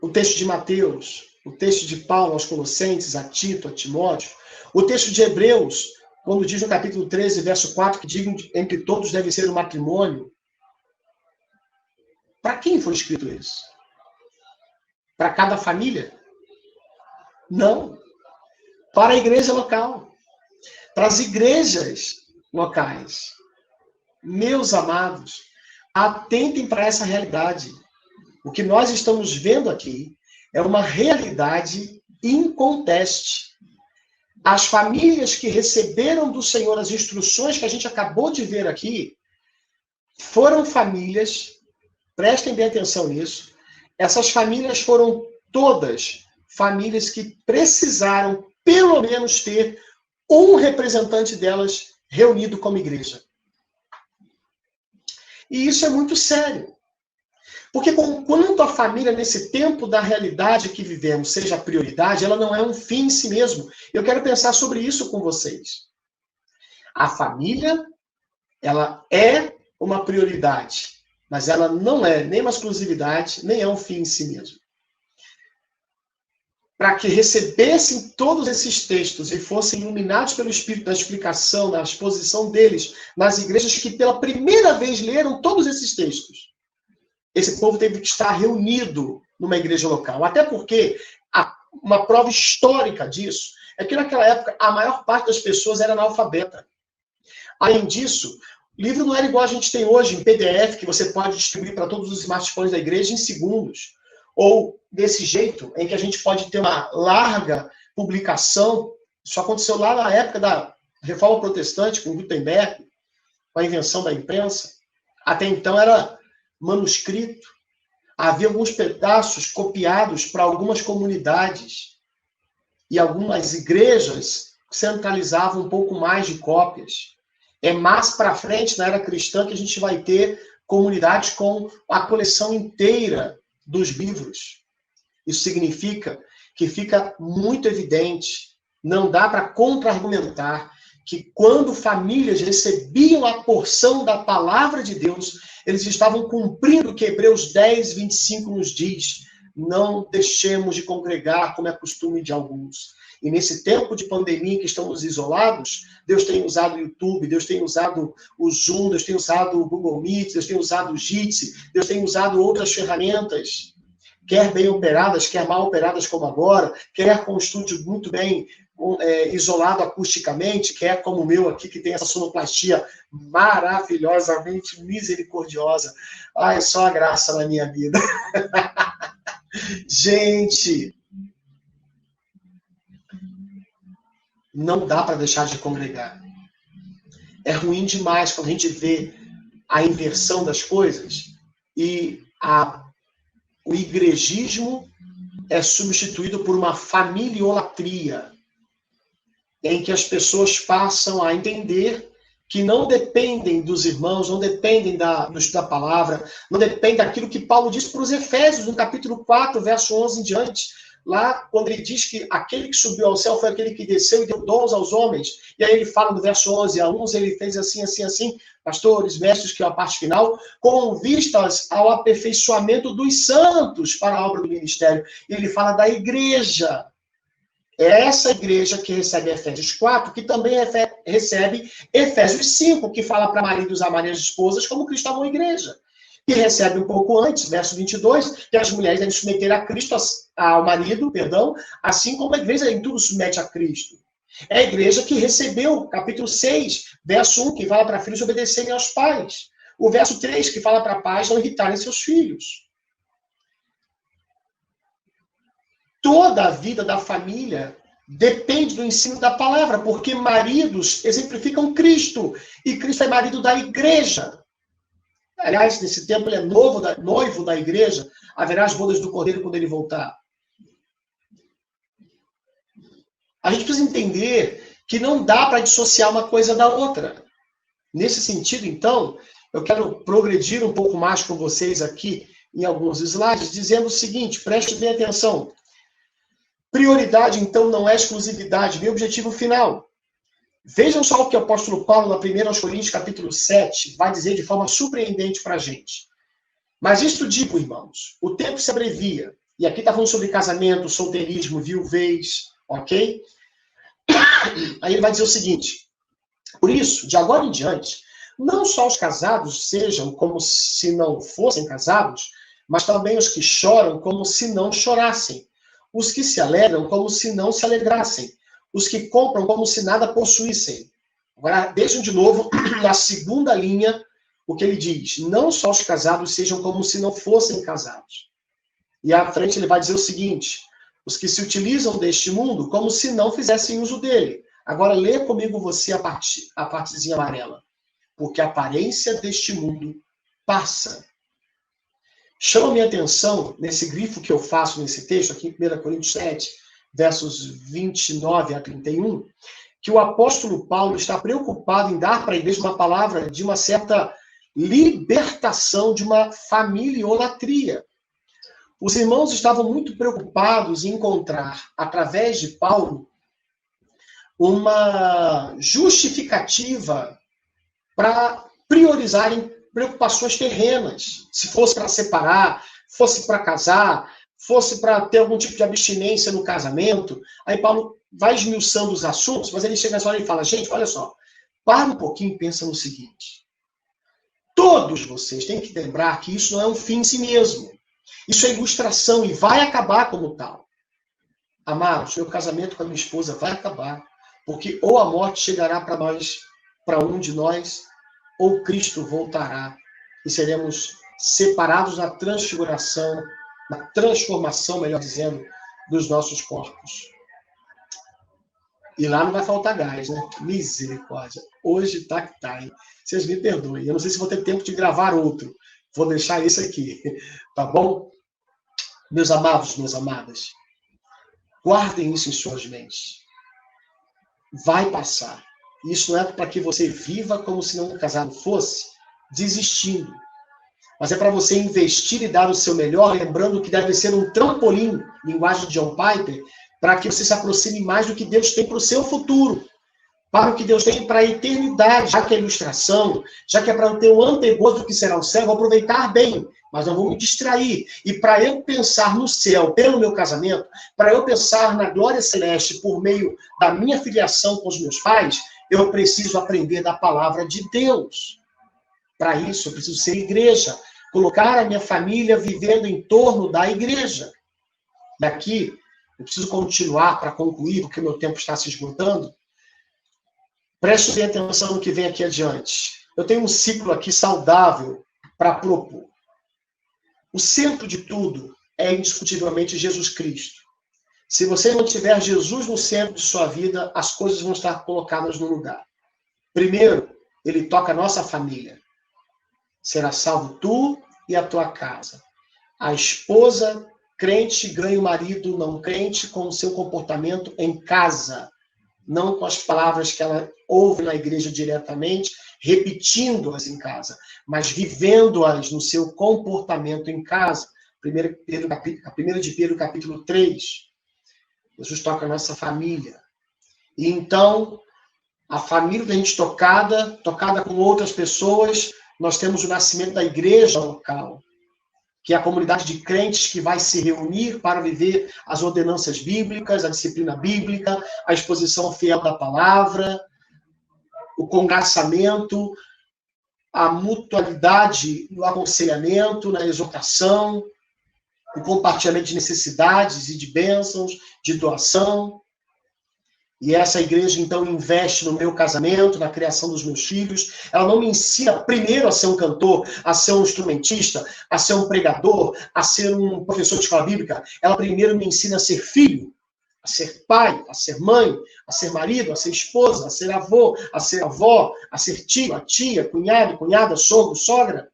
o texto de Mateus, o texto de Paulo aos Colossenses, a Tito, a Timóteo, o texto de Hebreus, quando diz no capítulo 13, verso 4, que digam entre todos deve ser o matrimônio. Para quem foi escrito isso? Para cada família? Não. Para a igreja local. Para as igrejas locais. Meus amados, atentem para essa realidade. O que nós estamos vendo aqui é uma realidade inconteste. As famílias que receberam do Senhor as instruções que a gente acabou de ver aqui, foram famílias, prestem bem atenção nisso, essas famílias foram todas famílias que precisaram, pelo menos, ter um representante delas reunido como igreja. E isso é muito sério. Porque enquanto a família, nesse tempo da realidade que vivemos, seja a prioridade, ela não é um fim em si mesmo. Eu quero pensar sobre isso com vocês. A família, ela é uma prioridade, mas ela não é nem uma exclusividade, nem é um fim em si mesmo. Para que recebessem todos esses textos e fossem iluminados pelo Espírito da explicação, da exposição deles nas igrejas que pela primeira vez leram todos esses textos, esse povo teve que estar reunido numa igreja local. Até porque uma prova histórica disso é que naquela época a maior parte das pessoas era analfabeta. Além disso, o livro não era igual a gente tem hoje em PDF, que você pode distribuir para todos os smartphones da igreja em segundos. Ou desse jeito, em que a gente pode ter uma larga publicação. Isso aconteceu lá na época da Reforma Protestante, com Gutenberg, com a invenção da imprensa. Até então era manuscrito. Havia alguns pedaços copiados para algumas comunidades. E algumas igrejas centralizavam um pouco mais de cópias. É mais para frente, na era cristã, que a gente vai ter comunidades com a coleção inteira dos livros. Isso significa que fica muito evidente, não dá para contra-argumentar, que quando famílias recebiam a porção da palavra de Deus, eles estavam cumprindo o que Hebreus 10, 25 nos diz: não deixemos de congregar como é costume de alguns. E nesse tempo de pandemia que estamos isolados, Deus tem usado o YouTube, Deus tem usado o Zoom, Deus tem usado o Google Meet, Deus tem usado o Jitsi, Deus tem usado outras ferramentas, quer bem operadas, quer mal operadas como agora, quer com um estúdio muito bem isolado acusticamente, quer como o meu aqui, que tem essa sonoplastia maravilhosamente misericordiosa. Ai, só a graça na minha vida. Gente, não dá para deixar de congregar. É ruim demais quando a gente vê a inversão das coisas e o igrejismo é substituído por uma familiolatria, em que as pessoas passam a entender que não dependem dos irmãos, não dependem do estudo da palavra, não dependem daquilo que Paulo disse para os Efésios, no capítulo 4, verso 11 em diante, lá quando ele diz que aquele que subiu ao céu foi aquele que desceu e deu dons aos homens. E aí ele fala no verso 11, a uns ele fez assim, assim, assim, pastores, mestres, que é a parte final, com vistas ao aperfeiçoamento dos santos para a obra do ministério. E ele fala da igreja. É essa igreja que recebe Efésios 4, que também recebe Efésios 5, que fala para maridos amarem as esposas como Cristo amou a igreja. E recebe um pouco antes, verso 22, que as mulheres devem submeter a Cristo, ao marido, assim como a igreja em tudo submete a Cristo. É a igreja que recebeu, capítulo 6, verso 1, que fala para filhos obedecerem aos pais. O verso 3, que fala para pais não irritarem seus filhos. Toda a vida da família depende do ensino da palavra, porque maridos exemplificam Cristo, e Cristo é marido da igreja. Aliás, nesse tempo ele é noivo da igreja, haverá as bodas do Cordeiro quando ele voltar. A gente precisa entender que não dá para dissociar uma coisa da outra. Nesse sentido, então, eu quero progredir um pouco mais com vocês aqui em alguns slides, dizendo o seguinte, preste bem atenção. Prioridade, então, não é exclusividade, nem objetivo final. Vejam só o que o apóstolo Paulo, na 1 Coríntios, capítulo 7, vai dizer de forma surpreendente para a gente. Mas isto digo, irmãos, o tempo se abrevia. E aqui está falando sobre casamento, solteirismo, viuvez, ok? Aí ele vai dizer o seguinte. Por isso, de agora em diante, não só os casados sejam como se não fossem casados, mas também os que choram como se não chorassem. Os que se alegram como se não se alegrassem. Os que compram como se nada possuíssem. Agora, vejam de novo, na segunda linha, o que ele diz. Não só os casados sejam como se não fossem casados. E à frente ele vai dizer o seguinte. Os que se utilizam deste mundo como se não fizessem uso dele. Agora, lê comigo você a partezinha amarela. Porque a aparência deste mundo passa. Chama minha atenção, nesse grifo que eu faço nesse texto, aqui em 1 Coríntios 7, versos 29 a 31, que o apóstolo Paulo está preocupado em dar para a igreja uma palavra de uma certa libertação de uma familiolatria. Os irmãos estavam muito preocupados em encontrar, através de Paulo, uma justificativa para priorizarem preocupações terrenas. Se fosse para separar, fosse para casar, fosse para ter algum tipo de abstinência no casamento. Aí Paulo vai esmiuçando os assuntos, mas ele chega nessa hora e fala, gente, olha só, para um pouquinho e pensa no seguinte. Todos vocês têm que lembrar que isso não é um fim em si mesmo. Isso é ilustração e vai acabar como tal. Amados, meu casamento com a minha esposa vai acabar, porque ou a morte chegará para nós, para um de nós, ou Cristo voltará e seremos separados na transfiguração, na transformação, melhor dizendo, dos nossos corpos. E lá não vai faltar gás, né? Misericórdia. Hoje tá que tá, hein? Vocês me perdoem. Eu não sei se vou ter tempo de gravar outro. Vou deixar esse aqui. Tá bom? Meus amados, minhas amadas, guardem isso em suas mentes. Vai passar. Isso não é para que você viva como se não casado fosse, desistindo. Mas é para você investir e dar o seu melhor, lembrando que deve ser um trampolim, linguagem de John Piper, para que você se aproxime mais do que Deus tem para o seu futuro. para o que Deus tem para a eternidade, já que é ilustração, já que é para eu ter um antegozo do que será o céu, vou aproveitar bem, mas não vou me distrair. E para eu pensar no céu pelo meu casamento, para eu pensar na glória celeste por meio da minha filiação com os meus pais, eu preciso aprender da palavra de Deus. Para isso, eu preciso ser igreja, colocar a minha família vivendo em torno da igreja. Daqui, eu preciso continuar para concluir, porque meu tempo está se esgotando. Preste bem atenção no que vem aqui adiante. Eu tenho um ciclo aqui saudável para propor. O centro de tudo é indiscutivelmente Jesus Cristo. Se você não tiver Jesus no centro de sua vida, as coisas vão estar colocadas no lugar. Primeiro, ele toca a nossa família. Será salvo tu e a tua casa. A esposa crente ganha o marido não crente com o seu comportamento em casa. Não com as palavras que ela ouve na igreja diretamente, repetindo-as em casa, mas vivendo-as no seu comportamento em casa. 1 de Pedro, capítulo 3. Jesus toca a nossa família. E então, a família da gente tocada com outras pessoas, nós temos o nascimento da igreja local, que é a comunidade de crentes que vai se reunir para viver as ordenanças bíblicas, a disciplina bíblica, a exposição fiel da palavra, o congraçamento, a mutualidade no aconselhamento, na exortação, o compartilhamento de necessidades e de bênçãos, de doação. E essa igreja, então, investe no meu casamento, na criação dos meus filhos. Ela não me ensina primeiro a ser um cantor, a ser um instrumentista, a ser um pregador, a ser um professor de escola bíblica. Ela primeiro me ensina a ser filho, a ser pai, a ser mãe, a ser marido, a ser esposa, a ser avô, a ser avó, a ser tio, a tia, cunhado, cunhada, sogro, sogra.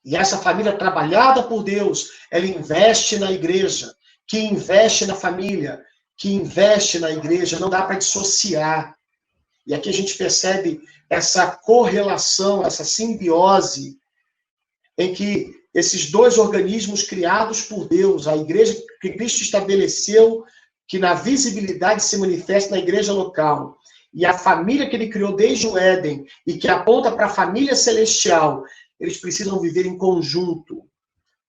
E essa família trabalhada por Deus, ela investe na igreja, que investe na família, que investe na igreja, não dá para dissociar. E aqui a gente percebe essa correlação, essa simbiose, em que esses dois organismos criados por Deus, a igreja que Cristo estabeleceu, que na visibilidade se manifesta na igreja local, e a família que ele criou desde o Éden, e que aponta para a família celestial, eles precisam viver em conjunto,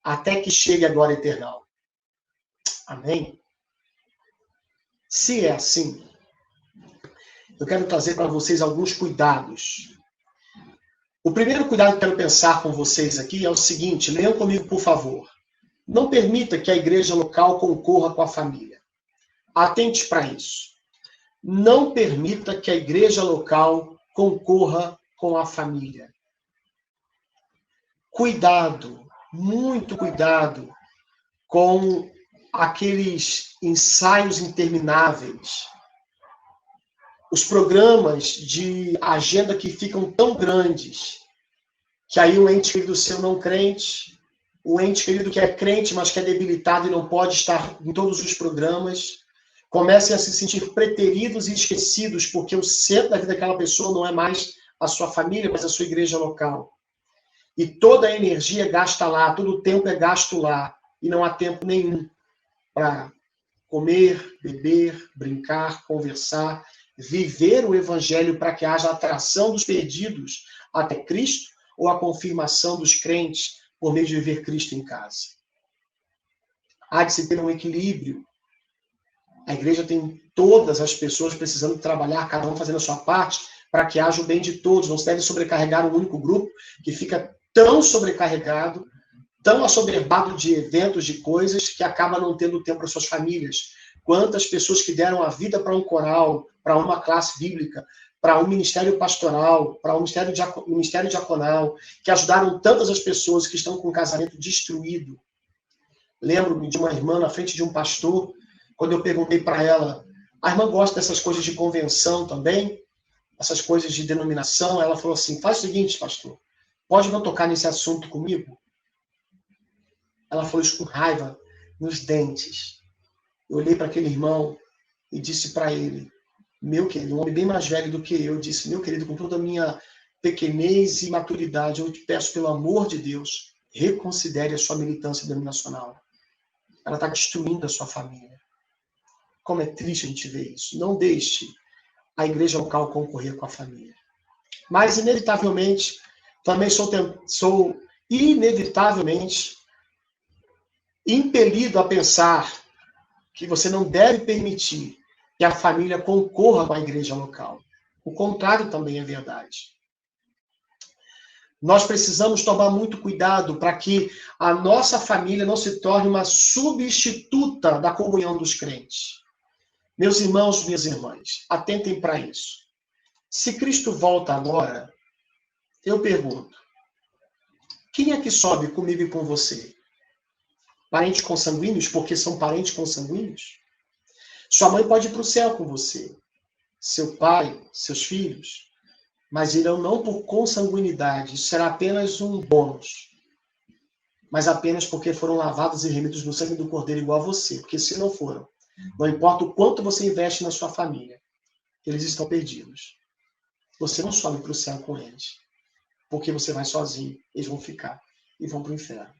até que chegue a glória eterna. Amém? Se é assim, eu quero trazer para vocês alguns cuidados. O primeiro cuidado que eu quero pensar com vocês aqui é o seguinte, leiam comigo, por favor. Não permita que a igreja local concorra com a família. Atente para isso. Não permita que a igreja local concorra com a família. Cuidado, muito cuidado com aqueles ensaios intermináveis, os programas de agenda que ficam tão grandes, que aí o ente querido seu não crente, o ente querido que é crente, mas que é debilitado e não pode estar em todos os programas, comecem a se sentir preteridos e esquecidos, porque o centro da vida daquela pessoa não é mais a sua família, mas a sua igreja local. E toda a energia é gasta lá, todo o tempo é gasto lá, e não há tempo nenhum para comer, beber, brincar, conversar, viver o evangelho para que haja atração dos perdidos até Cristo ou a confirmação dos crentes por meio de viver Cristo em casa. Há de se ter um equilíbrio. A igreja tem todas as pessoas precisando trabalhar, cada um fazendo a sua parte, para que haja o bem de todos. Não se deve sobrecarregar um único grupo que fica tão sobrecarregado, tão assoberbado de eventos, de coisas, que acaba não tendo tempo para suas famílias. Quantas pessoas que deram a vida para um coral, para uma classe bíblica, para um ministério pastoral, para um ministério diaconal, que ajudaram tantas as pessoas que estão com o casamento destruído. Lembro-me de uma irmã na frente de um pastor, quando eu perguntei para ela, a irmã gosta dessas coisas de convenção também? Essas coisas de denominação? Ela falou assim, faz o seguinte, pastor, pode não tocar nesse assunto comigo? Ela falou isso com raiva, nos dentes. Eu olhei para aquele irmão e disse para ele, meu querido, um homem bem mais velho do que eu, disse, meu querido, com toda a minha pequenez e maturidade, eu te peço, pelo amor de Deus, reconsidere a sua militância denominacional. Ela está destruindo a sua família. Como é triste a gente ver isso. Não deixe a igreja local concorrer com a família. Mas, inevitavelmente, também sou inevitavelmente impelido a pensar que você não deve permitir que a família concorra com a igreja local. O contrário também é verdade. Nós precisamos tomar muito cuidado para que a nossa família não se torne uma substituta da comunhão dos crentes. Meus irmãos, minhas irmãs, atentem para isso. Se Cristo volta agora, eu pergunto, quem é que sobe comigo e com você? Parentes consanguíneos, porque são parentes consanguíneos? Sua mãe pode ir para o céu com você, seu pai, seus filhos, mas irão não por consanguinidade, isso será apenas um bônus, mas apenas porque foram lavados e remidos no sangue do Cordeiro igual a você, porque se não foram, não importa o quanto você investe na sua família, eles estão perdidos. Você não sobe para o céu com eles, porque você vai sozinho, eles vão ficar e vão para o inferno.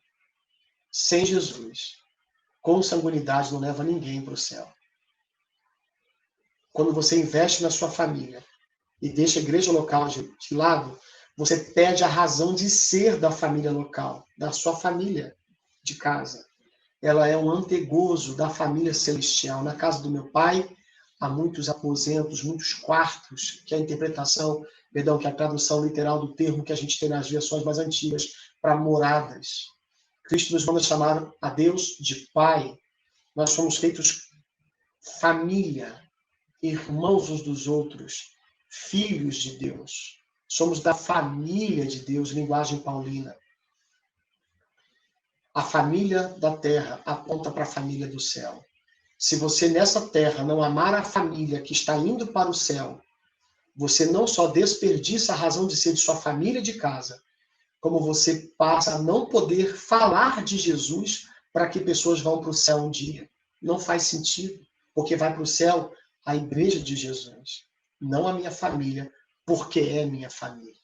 Sem Jesus, consanguinidade não leva ninguém para o céu. Quando você investe na sua família e deixa a igreja local de lado, você perde a razão de ser da família local, da sua família de casa. Ela é um antegozo da família celestial. Na casa do meu pai, há muitos aposentos, muitos quartos, que é a interpretação, que é a tradução literal do termo que a gente tem nas versões mais antigas, para moradas. Cristo nos manda chamar a Deus de Pai. Nós somos feitos família, irmãos uns dos outros, filhos de Deus. Somos da família de Deus, linguagem paulina. A família da terra aponta para a família do céu. Se você nessa terra não amar a família que está indo para o céu, você não só desperdiça a razão de ser de sua família de casa, como você passa a não poder falar de Jesus para que pessoas vão para o céu um dia. Não faz sentido, porque vai para o céu a igreja de Jesus, não a minha família, porque é minha família.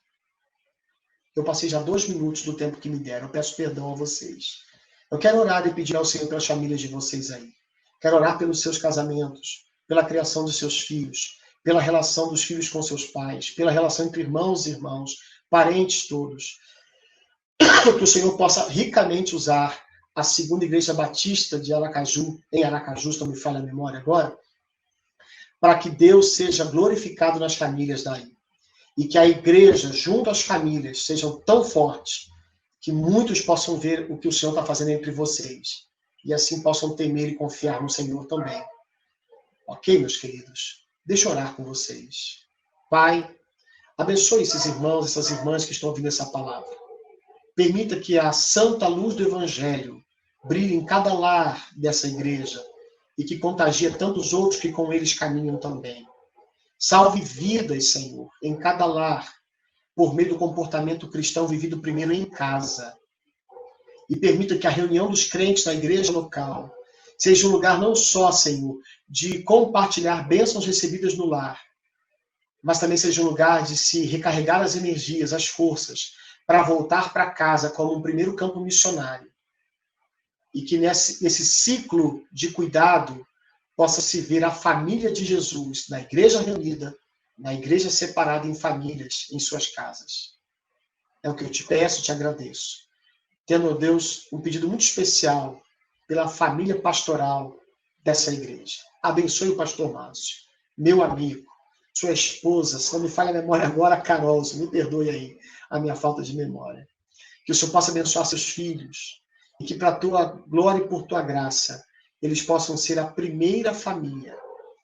Eu passei já 2 minutos do tempo que me deram, eu peço perdão a vocês. Eu quero orar e pedir ao Senhor pelas famílias de vocês aí. Quero orar pelos seus casamentos, pela criação dos seus filhos, pela relação dos filhos com seus pais, pela relação entre irmãos e irmãos, parentes todos. Que o Senhor possa ricamente usar a Segunda Igreja Batista de Aracaju, em Aracaju, se não me falha a memória agora, para que Deus seja glorificado nas famílias daí. E que a igreja, junto às famílias, sejam tão fortes que muitos possam ver o que o Senhor está fazendo entre vocês. E assim possam temer e confiar no Senhor também. Ok, meus queridos? Deixa eu orar com vocês. Pai, abençoe esses irmãos, essas irmãs que estão ouvindo essa palavra. Permita que a santa luz do Evangelho brilhe em cada lar dessa igreja e que contagie tantos outros que com eles caminham também. Salve vidas, Senhor, em cada lar, por meio do comportamento cristão vivido primeiro em casa. E permita que a reunião dos crentes na igreja local seja um lugar não só, Senhor, de compartilhar bênçãos recebidas no lar, mas também seja um lugar de se recarregar as energias, as forças, para voltar para casa como um primeiro campo missionário. E que nesse ciclo de cuidado possa se ver a família de Jesus na igreja reunida, na igreja separada em famílias, em suas casas. É o que eu te peço e te agradeço. Tendo, Deus, um pedido muito especial pela família pastoral dessa igreja. Abençoe o pastor Márcio, meu amigo, sua esposa, se não me falha a memória agora, Carol, me perdoe aí a minha falta de memória. Que o Senhor possa abençoar seus filhos e que para a tua glória e por tua graça eles possam ser a primeira família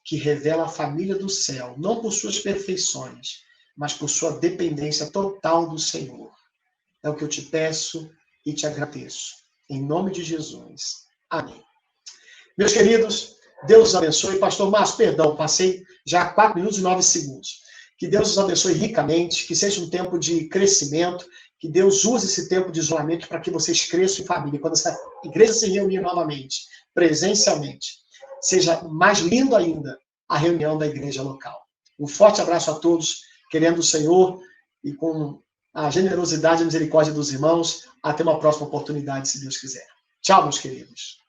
que revela a família do céu, não por suas perfeições, mas por sua dependência total do Senhor. É o que eu te peço e te agradeço. Em nome de Jesus. Amém. Meus queridos, Deus os abençoe. Pastor Márcio, perdão, passei já 4 minutos e 9 segundos. Que Deus os abençoe ricamente, que seja um tempo de crescimento, que Deus use esse tempo de isolamento para que vocês cresçam em família. Quando essa igreja se reunir novamente, presencialmente, seja mais lindo ainda a reunião da igreja local. Um forte abraço a todos, querendo o Senhor e com a generosidade e a misericórdia dos irmãos. Até uma próxima oportunidade, se Deus quiser. Tchau, meus queridos.